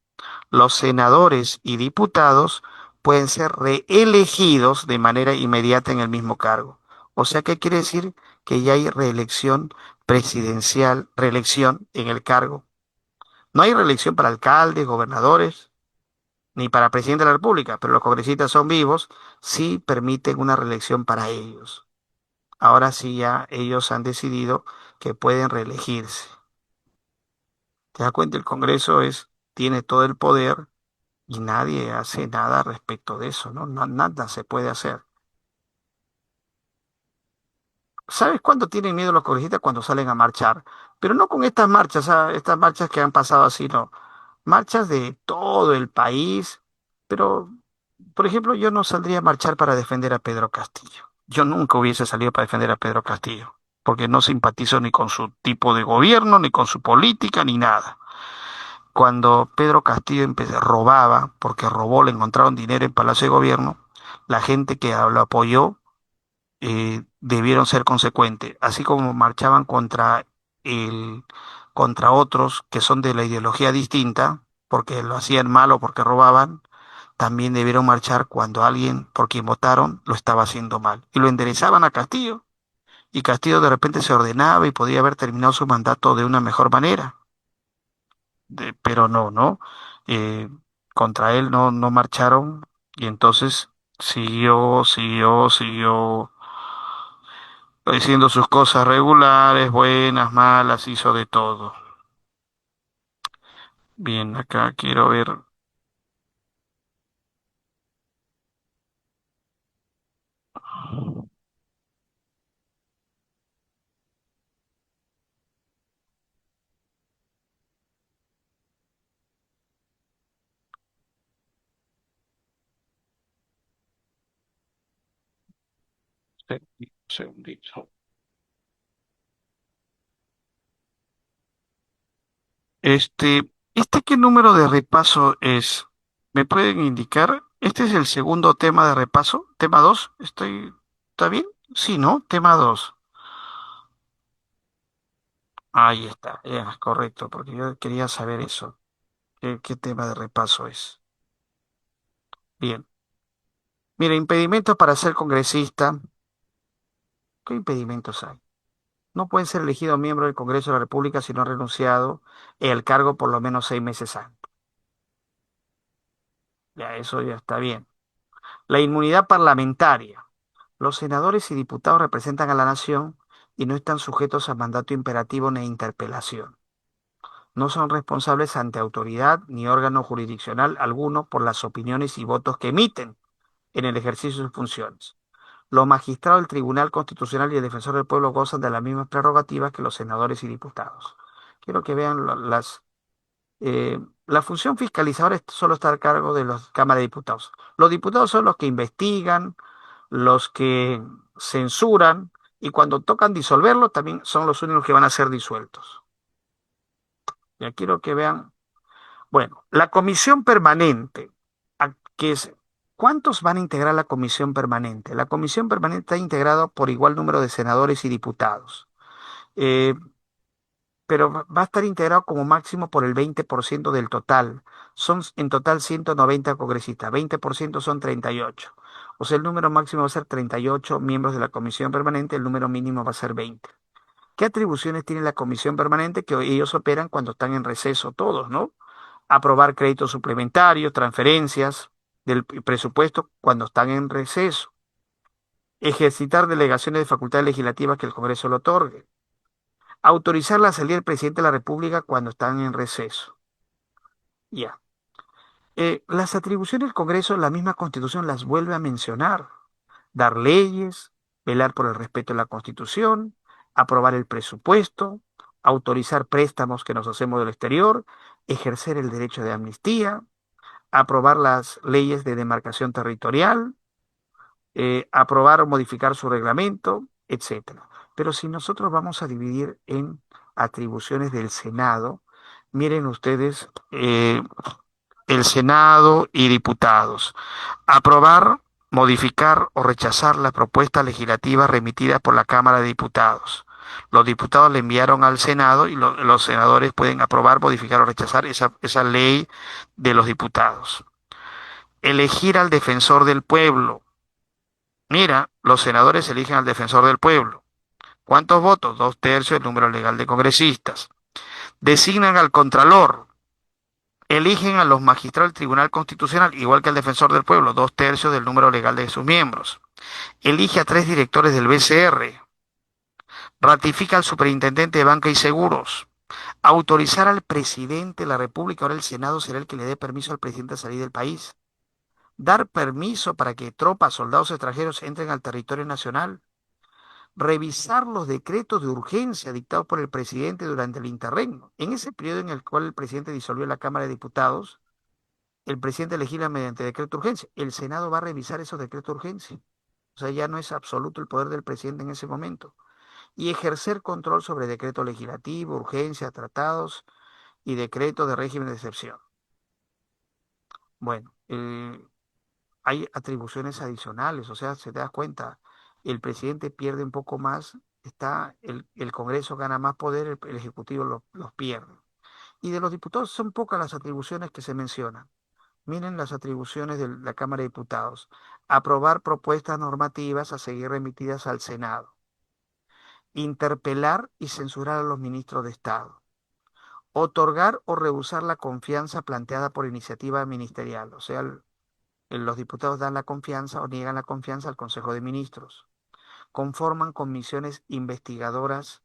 Los senadores y diputados pueden ser reelegidos de manera inmediata en el mismo cargo. O sea, ¿qué quiere decir? Que ya hay reelección presidencial, reelección en el cargo. No hay reelección para alcaldes, gobernadores, ni para presidente de la República, pero los congresistas son vivos, sí permiten una reelección para ellos. Ahora sí ya ellos han decidido que pueden reelegirse. ¿Te das cuenta? El Congreso tiene todo el poder y nadie hace nada respecto de eso, ¿no? Nada se puede hacer. ¿Sabes cuándo tienen miedo los congresistas? Cuando salen a marchar. Pero no con estas marchas, estas marchas que han pasado así, no. Marchas de todo el país. Pero, por ejemplo, yo no saldría a marchar para defender a Pedro Castillo. Yo nunca hubiese salido para defender a Pedro Castillo, porque no simpatizo ni con su tipo de gobierno, ni con su política, ni nada. Cuando Pedro Castillo robaba, porque robó, le encontraron dinero en Palacio de Gobierno, la gente que lo apoyó debieron ser consecuentes, así como marchaban el, contra otros que son de la ideología distinta, porque lo hacían mal o porque robaban, también debieron marchar cuando alguien por quien votaron lo estaba haciendo mal. Y lo enderezaban a Castillo, y Castillo de repente se ordenaba y podía haber terminado su mandato de una mejor manera. Pero no, ¿no? Eh, contra él no marcharon, y entonces Siguió diciendo sus cosas regulares, buenas, malas, hizo de todo. Bien, acá quiero ver. Segundito. ¿Este qué número de repaso es? ¿Me pueden indicar? Este es el segundo tema de repaso. Tema 2. ¿Está bien? Sí, ¿no? Tema 2. Ahí está, ya, correcto, porque yo quería saber eso. ¿Qué tema de repaso es? Bien. Mira, impedimentos para ser congresista. ¿Qué impedimentos hay? No pueden ser elegidos miembro del Congreso de la República si no han renunciado el cargo por lo menos 6 meses antes. Ya, eso ya está bien. La inmunidad parlamentaria. Los senadores y diputados representan a la nación y no están sujetos a mandato imperativo ni interpelación. No son responsables ante autoridad ni órgano jurisdiccional alguno por las opiniones y votos que emiten en el ejercicio de sus funciones. Los magistrados del Tribunal Constitucional y el Defensor del Pueblo gozan de las mismas prerrogativas que los senadores y diputados. Quiero que vean la función fiscalizadora solo está a cargo de la Cámara de Diputados. Los diputados son los que investigan, los que censuran y cuando tocan disolverlo también son los únicos que van a ser disueltos. Ya quiero que vean. Bueno, la comisión permanente, que es, ¿cuántos van a integrar la comisión permanente? La comisión permanente está integrada por igual número de senadores y diputados. Eh, pero va a estar integrado como máximo por el 20% del total. Son en total 190 congresistas, 20% son 38. O sea, el número máximo va a ser 38 miembros de la comisión permanente, el número mínimo va a ser 20. ¿Qué atribuciones tiene la comisión permanente? Que ellos operan cuando están en receso todos, ¿no? Aprobar créditos suplementarios, transferencias del presupuesto cuando están en receso. Ejercitar delegaciones de facultades legislativas que el Congreso le otorgue. Autorizar la salida del presidente de la República cuando están en receso. Ya. Las atribuciones del Congreso, la misma Constitución las vuelve a mencionar. Dar leyes, velar por el respeto de la Constitución, aprobar el presupuesto, autorizar préstamos que nos hacemos del exterior, ejercer el derecho de amnistía, aprobar las leyes de demarcación territorial, aprobar o modificar su reglamento, etcétera. Pero si nosotros vamos a dividir en atribuciones del Senado, miren ustedes, el Senado y diputados. Aprobar, modificar o rechazar las propuestas legislativas remitidas por la Cámara de Diputados. Los diputados le enviaron al Senado y los senadores pueden aprobar, modificar o rechazar esa ley de los diputados. Elegir al defensor del pueblo. Mira, los senadores eligen al defensor del pueblo. ¿Cuántos votos? 2/3 del número legal de congresistas. Designan al contralor. Eligen a los magistrados del Tribunal Constitucional, igual que al defensor del pueblo, 2/3 del número legal de sus miembros. Elige a 3 directores del BCR. Ratifica al superintendente de banca y seguros. Autorizar al presidente de la República, ahora el Senado será el que le dé permiso al presidente a salir del país. Dar permiso para que tropas, soldados extranjeros entren al territorio nacional. Revisar los decretos de urgencia dictados por el presidente durante el interregno. En ese periodo en el cual el presidente disolvió la Cámara de Diputados, el presidente legisla mediante decreto de urgencia. El Senado va a revisar esos decretos de urgencia. O sea, ya no es absoluto el poder del presidente en ese momento. Y ejercer control sobre decreto legislativo, urgencia, tratados y decretos de régimen de excepción. Bueno, hay atribuciones adicionales, o sea, se te das cuenta, el presidente pierde un poco más, el Congreso gana más poder, el Ejecutivo los pierde. Y de los diputados son pocas las atribuciones que se mencionan. Miren las atribuciones de la Cámara de Diputados. Aprobar propuestas normativas a seguir remitidas al Senado. Interpelar y censurar a los ministros de Estado. Otorgar o rehusar la confianza planteada por iniciativa ministerial. O sea, Los diputados dan la confianza o niegan la confianza al Consejo de Ministros. Conforman comisiones investigadoras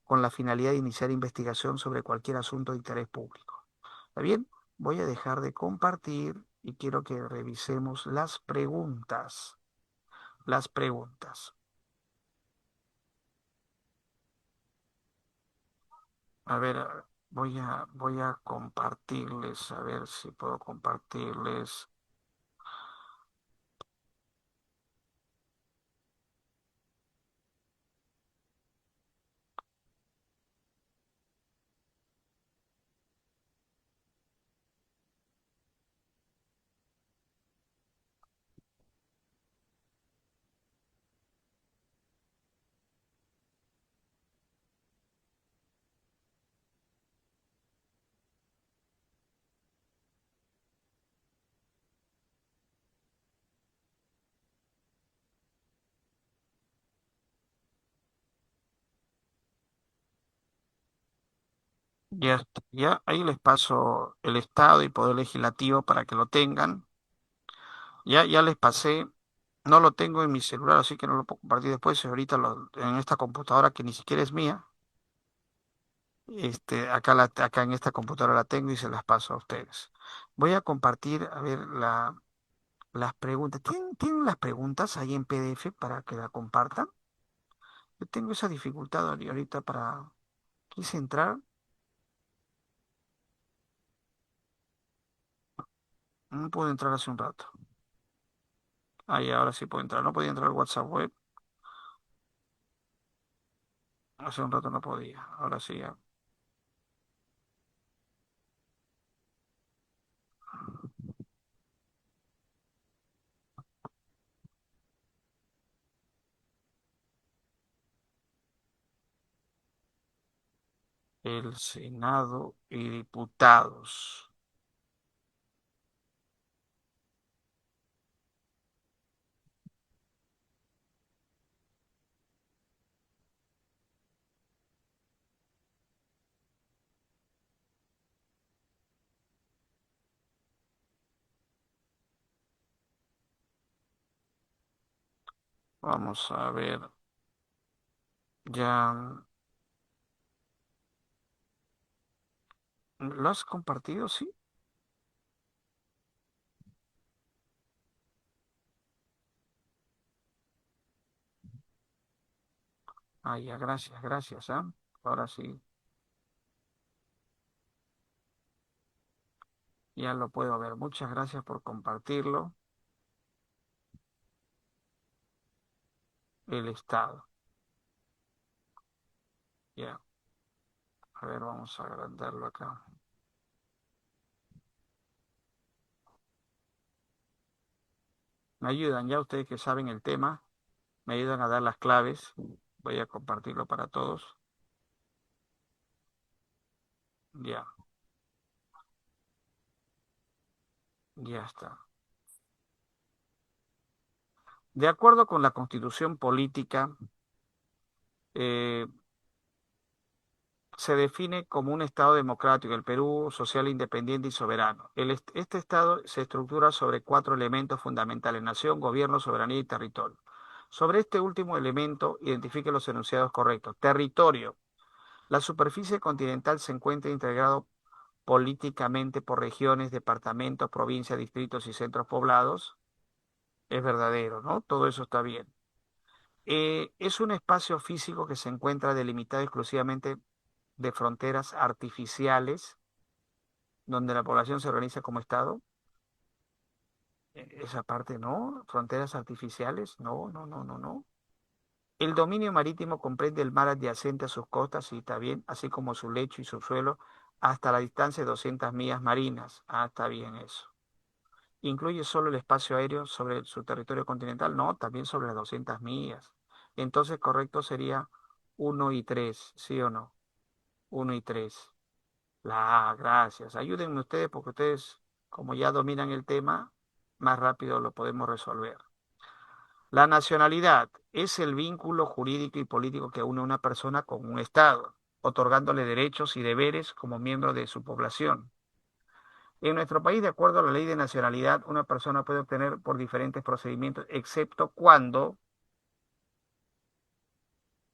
con la finalidad de iniciar investigación sobre cualquier asunto de interés público. ¿Está bien? Voy a dejar de compartir y quiero que revisemos las preguntas. Las preguntas. A ver, voy a compartirles, a ver si puedo compartirles. Ya, ya ahí les paso el Estado y Poder Legislativo para que lo tengan. Ya les pasé. No lo tengo en mi celular, así que no lo puedo compartir después. Ahorita en esta computadora que ni siquiera es mía. Acá en esta computadora la tengo y se las paso a ustedes. Voy a compartir, a ver, las preguntas. ¿Tienen las preguntas ahí en PDF para que la compartan? Yo tengo esa dificultad ahorita para... Quise entrar, no puedo entrar hace un rato. Ahí, ahora sí puedo entrar. No podía entrar al WhatsApp web. Hace un rato no podía. Ahora sí ya. El Senado y diputados. Vamos a ver. Ya. ¿Lo has compartido? Sí. Ah, ya, gracias, gracias, ¿ah? Ahora sí, ya lo puedo ver. Muchas gracias por compartirlo. El Estado. Ya, a ver, vamos a agrandarlo acá. Me ayudan ya ustedes que saben el tema, me ayudan a dar las claves. Voy a compartirlo para todos. Ya, ya está. De acuerdo con la Constitución Política, eh, se define como un Estado democrático, el Perú social, independiente y soberano. Este Estado se estructura sobre cuatro elementos fundamentales: nación, gobierno, soberanía y territorio. Sobre este último elemento, identifique los enunciados correctos. Territorio. La superficie continental se encuentra integrado políticamente por regiones, departamentos, provincias, distritos y centros poblados. Es verdadero, ¿no? Todo eso está bien. Es un espacio físico que se encuentra delimitado exclusivamente de fronteras artificiales donde la población se organiza como Estado. Esa parte no, fronteras artificiales, no, no, no, no, no. El dominio marítimo comprende el mar adyacente a sus costas, sí, está bien, así como su lecho y su suelo, hasta la distancia de 200 millas marinas. Ah, está bien eso. ¿Incluye solo el espacio aéreo sobre su territorio continental? No, también sobre las 200 millas. Entonces, correcto sería uno y 3, ¿sí o no? Uno y 3. Gracias. Ayúdenme ustedes porque ustedes, como ya dominan el tema, más rápido lo podemos resolver. La nacionalidad es el vínculo jurídico y político que une a una persona con un Estado, otorgándole derechos y deberes como miembro de su población. En nuestro país, de acuerdo a la ley de nacionalidad, una persona puede obtener por diferentes procedimientos, excepto cuando,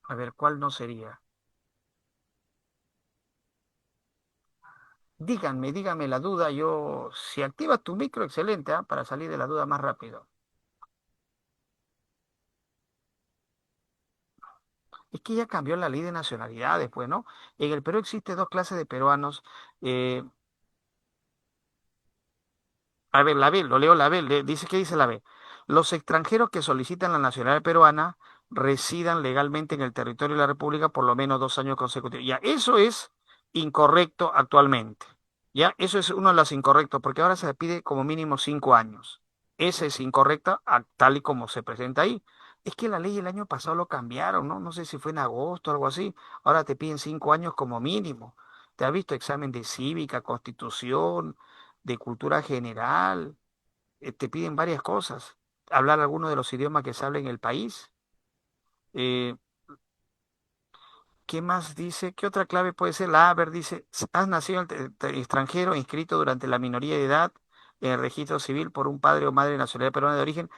a ver, ¿cuál no sería? Díganme la duda. Yo, si activas tu micro, excelente, ¿ah? Para salir de la duda más rápido. Es que ya cambió la ley de nacionalidades, pues, ¿no? En el Perú existe dos clases de peruanos. eh, A ver, la B, lo leo la B, dice, ¿qué dice la B? Los extranjeros que solicitan la nacionalidad peruana residan legalmente en el territorio de la República por lo menos 2 años consecutivos. Ya, eso es incorrecto actualmente. Ya, eso es uno de los incorrectos, porque ahora se pide como mínimo 5 años. Ese es incorrecta tal y como se presenta ahí. Es que la ley el año pasado lo cambiaron, ¿no? No sé si fue en agosto o algo así. Ahora te piden 5 años como mínimo. ¿Te has visto examen de cívica, constitución, de cultura general? Te piden varias cosas. Hablar alguno de los idiomas que se habla en el país. Eh, ¿Qué más dice? ¿Qué otra clave puede ser? La A, a ver, dice, has nacido en extranjero, inscrito durante la minoría de edad en el registro civil por un padre o madre de nacionalidad peruana de origen.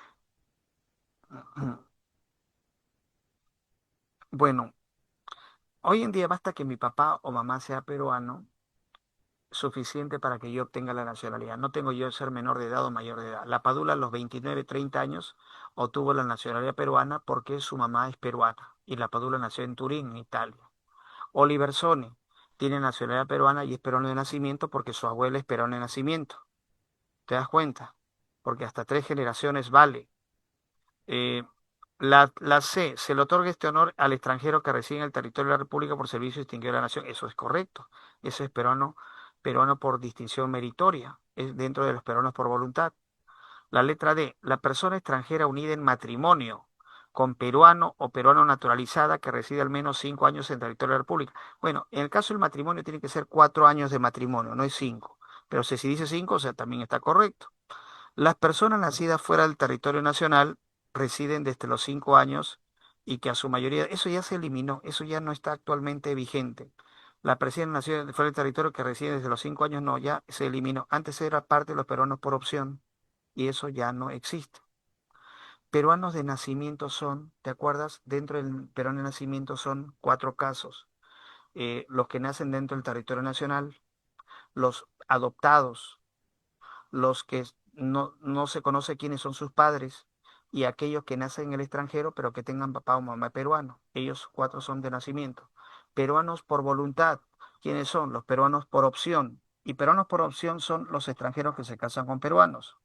Bueno, hoy en día basta que mi papá o mamá sea peruano, suficiente para que yo obtenga la nacionalidad. No tengo yo que ser menor de edad o mayor de edad. La Padula a los 29, 30 años obtuvo la nacionalidad peruana porque su mamá es peruana y la Padula nació en Turín, en Italia. Oliver Sone tiene nacionalidad peruana y es peruano de nacimiento porque su abuela es peruana de nacimiento. ¿Te das cuenta? Porque hasta 3 generaciones vale. Eh, la C, se le otorga este honor al extranjero que reside en el territorio de la República por servicio distinguido de la nación. Eso es correcto. Eso es peruano, peruano por distinción meritoria. Es dentro de los peruanos por voluntad. La letra D, la persona extranjera unida en matrimonio con peruano o peruano naturalizada que reside al menos 5 años en el territorio de la República. Bueno, en el caso del matrimonio tiene que ser 4 años de matrimonio, no es 5. Pero si se dice 5, o sea, también está correcto. Las personas nacidas fuera del territorio nacional residen desde los 5 años y que a su mayoría, eso ya se eliminó, eso ya no está actualmente vigente. La persona nació fuera del territorio que reside desde los 5 años, no, ya se eliminó. Antes era parte de los peruanos por opción y eso ya no existe. Peruanos de nacimiento son, ¿te acuerdas? Dentro del peruano de nacimiento son 4 casos. Los que nacen dentro del territorio nacional, los adoptados, los que no se conoce quiénes son sus padres y aquellos que nacen en el extranjero pero que tengan papá o mamá peruano. Ellos 4 son de nacimiento. Peruanos por voluntad. ¿Quiénes son? Los peruanos por opción. Y peruanos por opción son los extranjeros que se casan con peruanos.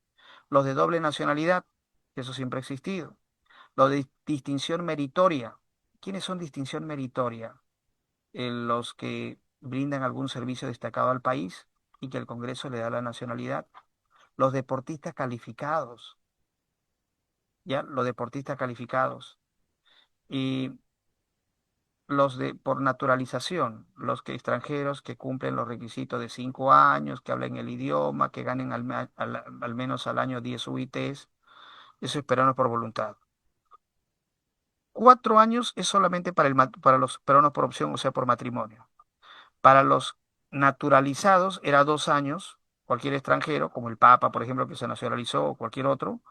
Los de doble nacionalidad, que eso siempre ha existido. Los de distinción meritoria. ¿Quiénes son distinción meritoria? Los que brindan algún servicio destacado al país y que el Congreso le da la nacionalidad. Los deportistas calificados, ¿ya? Los deportistas calificados. Y los de por naturalización, los que extranjeros que cumplen los requisitos de 5 años, que hablen el idioma, que ganen al menos al año 10 UITs, eso es peruano por voluntad. 4 años es solamente para los peruanos por opción, o sea, por matrimonio. Para los naturalizados era 2 años, cualquier extranjero, como el Papa, por ejemplo, que se nacionalizó, o cualquier otro,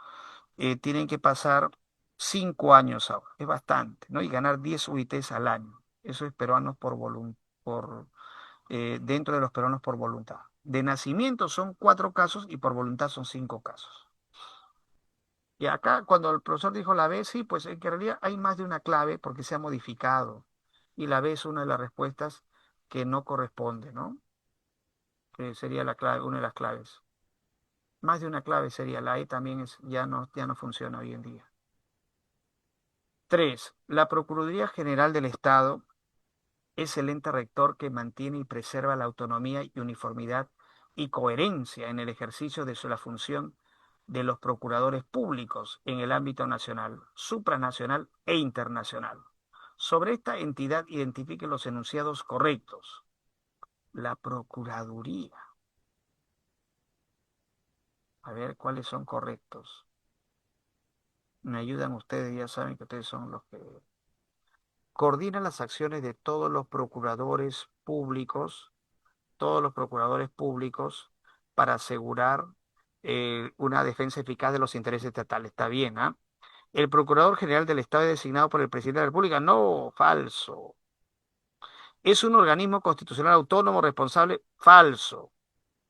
tienen que pasar 5 años ahora, es bastante, ¿no? Y ganar 10 UITs al año. Eso es peruanos dentro de los peruanos por voluntad. De nacimiento son 4 casos y por voluntad son 5 casos. Y acá, cuando el profesor dijo la B, sí, pues en que en realidad hay más de una clave porque se ha modificado. Y la B es una de las respuestas que no corresponde, ¿no? Que sería la clave, una de las claves. Más de una clave sería la E también ya no funciona hoy en día. 3. La Procuraduría General del Estado es el ente rector que mantiene y preserva la autonomía y uniformidad y coherencia en el ejercicio de la función de los procuradores públicos en el ámbito nacional, supranacional e internacional. Sobre esta entidad identifique los enunciados correctos. La Procuraduría. A ver cuáles son correctos. Me ayudan ustedes, ya saben que ustedes son los que coordinan las acciones de todos los procuradores públicos para asegurar una defensa eficaz de los intereses estatales. Está bien, ¿ah? El Procurador General del Estado es designado por el Presidente de la República. No, falso. Es un organismo constitucional autónomo responsable. Falso.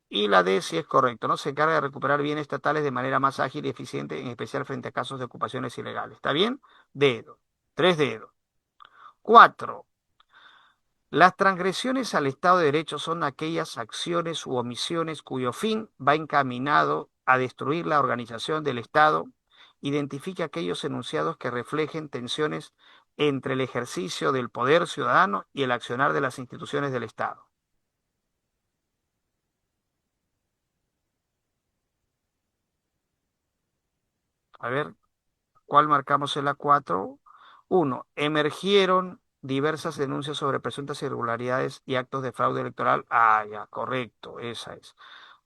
Y la D sí es correcto, ¿no? Se encarga de recuperar bienes estatales de manera más ágil y eficiente, en especial frente a casos de ocupaciones ilegales. ¿Está bien? Dedo. Tres dedos. Cuatro. Las transgresiones al Estado de Derecho son aquellas acciones u omisiones cuyo fin va encaminado a destruir la organización del Estado. Identifique aquellos enunciados que reflejen tensiones entre el ejercicio del poder ciudadano y el accionar de las instituciones del Estado. A ver, ¿cuál marcamos en la 4? 1. Emergieron diversas denuncias sobre presuntas irregularidades y actos de fraude electoral. Ah, ya, correcto, esa es.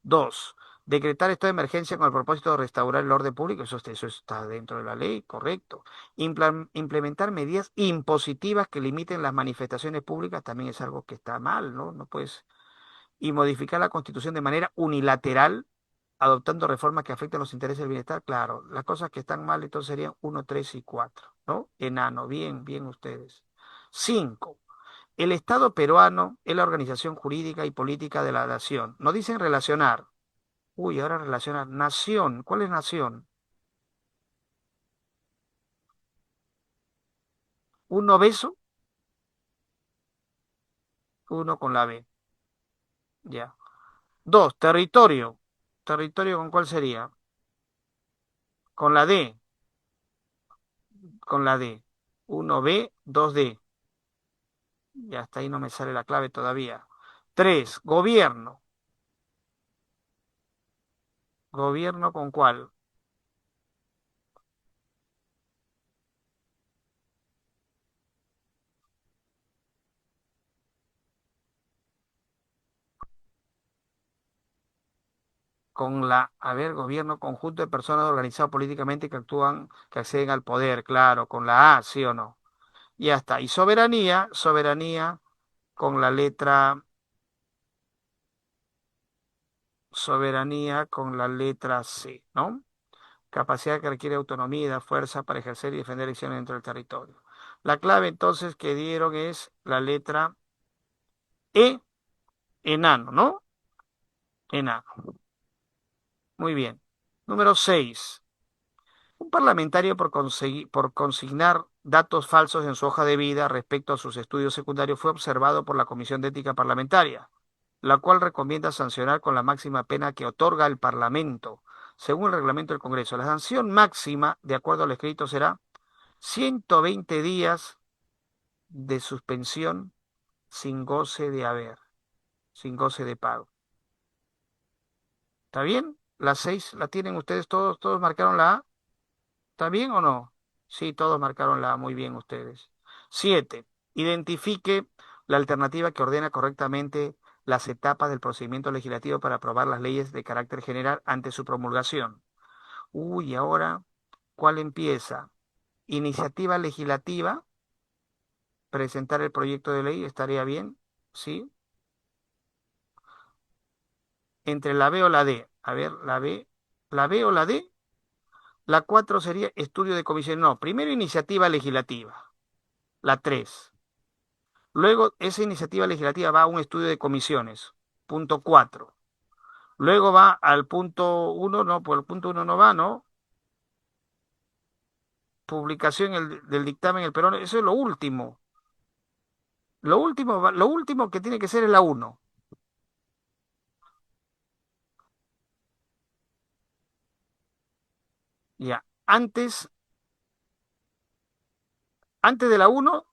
2. Decretar estado de emergencia con el propósito de restaurar el orden público. Eso está dentro de la ley, correcto. Implementar medidas impositivas que limiten las manifestaciones públicas también es algo que está mal, ¿no? No puedes. Y modificar la Constitución de manera unilateral adoptando reformas que afecten los intereses del bienestar, claro, las cosas que están mal entonces serían uno, 3 y 4, ¿no? Enano, bien, bien ustedes. 5. El Estado peruano es la organización jurídica y política de la nación. No dicen relacionar. Uy, ahora relacionar. Nación. ¿Cuál es nación? Un obeso, uno con la B. Ya. 2. Territorio. ¿Territorio con cuál sería? Con la D. Con la D. Uno B, dos D. Y hasta ahí no me sale la clave todavía. 3. Gobierno. ¿Gobierno con cuál? Con la, a ver, gobierno conjunto de personas organizadas políticamente que actúan, que acceden al poder, claro, con la A, sí o no. Ya está. Y soberanía, soberanía con la letra, soberanía con la letra C, ¿no? Capacidad que requiere autonomía y da fuerza para ejercer y defender elecciones dentro del territorio. La clave entonces que dieron es la letra E, enano, ¿no? Enano. Muy bien. Número 6. Un parlamentario por consignar datos falsos en su hoja de vida respecto a sus estudios secundarios fue observado por la Comisión de Ética Parlamentaria, la cual recomienda sancionar con la máxima pena que otorga el Parlamento, según el reglamento del Congreso. La sanción máxima, de acuerdo al escrito, será 120 días de suspensión sin goce de haber, sin goce de pago. ¿Está bien? Las 6 la tienen ustedes todos, todos marcaron la A. ¿Está bien o no? Sí, todos marcaron la muy bien ustedes. 7. Identifique la alternativa que ordena correctamente las etapas del procedimiento legislativo para aprobar las leyes de carácter general ante su promulgación. Uy, ahora, ¿cuál empieza? Iniciativa legislativa, presentar el proyecto de ley, estaría bien, ¿sí? Entre la B o la D. A ver, la B o la D. La 4 sería estudio de comisión. No, primero iniciativa legislativa. La 3. Luego, esa iniciativa legislativa va a un estudio de comisiones, punto 4. Luego va al punto 1, no, por el punto 1 no va, ¿no? Publicación del dictamen el Perón, eso es lo último. Lo último que tiene que ser es la 1. Ya, antes de la 1,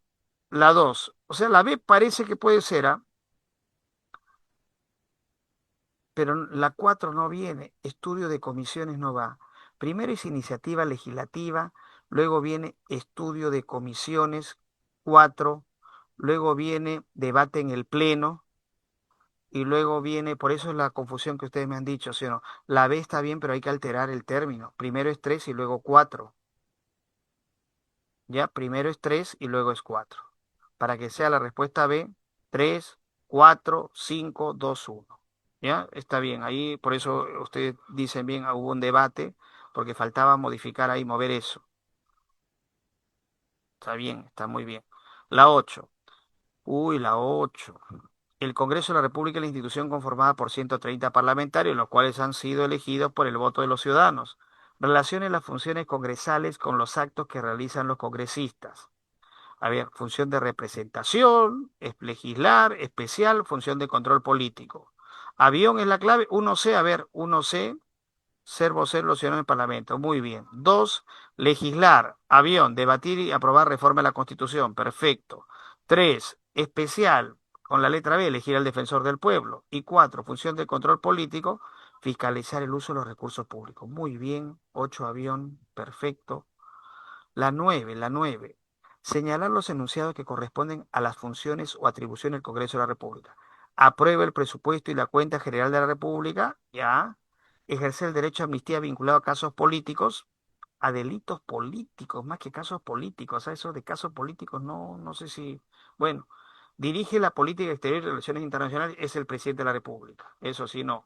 la 2. O sea, la B parece que puede ser, ¿ah? Pero la 4 no viene, estudio de comisiones no va. Primero es iniciativa legislativa, luego viene estudio de comisiones 4, luego viene debate en el pleno y luego viene, por eso es la confusión que ustedes me han dicho, ¿sí o no? La B está bien, pero hay que alterar el término. Primero es 3 y luego 4. Ya, primero es 3 y luego es 4. Para que sea la respuesta B, 3, 4, 5, 2, 1. ¿Ya? Está bien, ahí por eso ustedes dicen bien, hubo un debate, porque faltaba modificar ahí, mover eso. Está bien, está muy bien. La 8. Uy, la 8. El Congreso de la República es la institución conformada por 130 parlamentarios, los cuales han sido elegidos por el voto de los ciudadanos. Relacione las funciones congresales con los actos que realizan los congresistas. A ver, función de representación, es legislar, especial, función de control político. Avión es la clave. 1C, a ver, 1C. Ser vocero de los ciudadanos en el Parlamento. Muy bien. Dos, legislar. Avión, debatir y aprobar reforma de la Constitución. Perfecto. Tres, especial. Con la letra B, elegir al defensor del pueblo. Y cuatro, función de control político, fiscalizar el uso de los recursos públicos. Muy bien. Ocho, avión. Perfecto. La nueve. Señalar los enunciados que corresponden a las funciones o atribuciones del Congreso de la República. Aprueba el presupuesto y la cuenta general de la República. Ya. Ejercer el derecho a amnistía vinculado a casos políticos, a delitos políticos, más que casos políticos. A eso de casos políticos no, no sé si. Bueno, dirige la política exterior y relaciones internacionales, es el presidente de la República. Eso sí, no.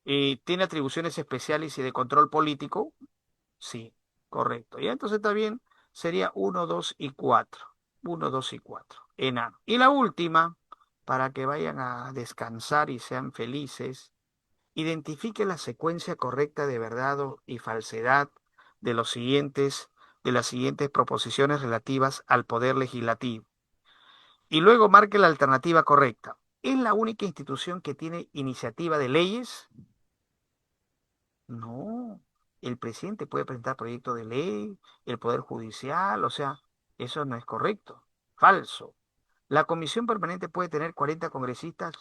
Y tiene atribuciones especiales y de control político. Sí, correcto. Y entonces también sería uno, 2 y 4. Uno, 2 y 4. Enano. Y la última, para que vayan a descansar y sean felices, identifique la secuencia correcta de verdad y falsedad de de las siguientes proposiciones relativas al poder legislativo. Y luego marque la alternativa correcta. ¿Es la única institución que tiene iniciativa de leyes? No, el presidente puede presentar proyectos de ley, el Poder Judicial, o sea, eso no es correcto. Falso. La comisión permanente puede tener 40 congresistas.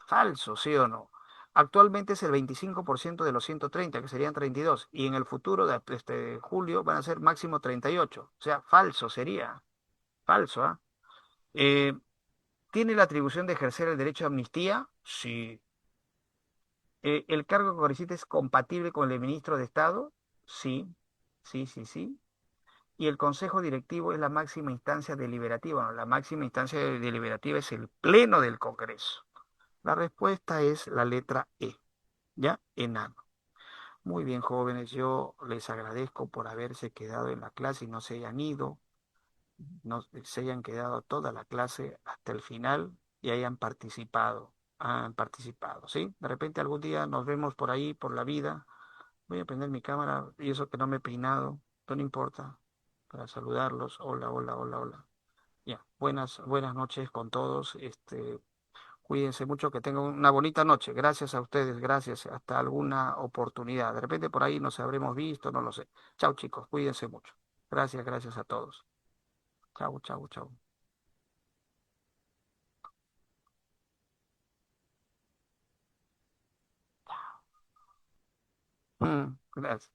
Falso, ¿sí o no? Actualmente es el 25% de los 130, que serían 32, y en el futuro de este julio van a ser máximo 38. O sea, falso sería. Falso, ¿ah? Eh, ¿Tiene la atribución de ejercer el derecho a amnistía? Sí. ¿El cargo que solicita es compatible con el de ministro de Estado? Sí, sí, sí, sí. ¿Y el Consejo Directivo es la máxima instancia deliberativa? No, la máxima instancia deliberativa es el Pleno del Congreso. La respuesta es la letra E, ¿ya? Enano. Muy bien, jóvenes, yo les agradezco por haberse quedado en la clase y no se hayan ido, no se hayan quedado toda la clase hasta el final y hayan participado, ¿sí? De repente algún día nos vemos por ahí, por la vida. Voy a prender mi cámara y eso que no me he peinado, pero no importa, para saludarlos. Hola, hola, hola, hola. Ya, buenas noches con todos. Cuídense mucho, que tengan una bonita noche. Gracias a ustedes, gracias. Hasta alguna oportunidad. De repente por ahí nos habremos visto, no lo sé. Chao, chicos, cuídense mucho. Gracias, gracias a todos. Chao, chao, chao. Gracias.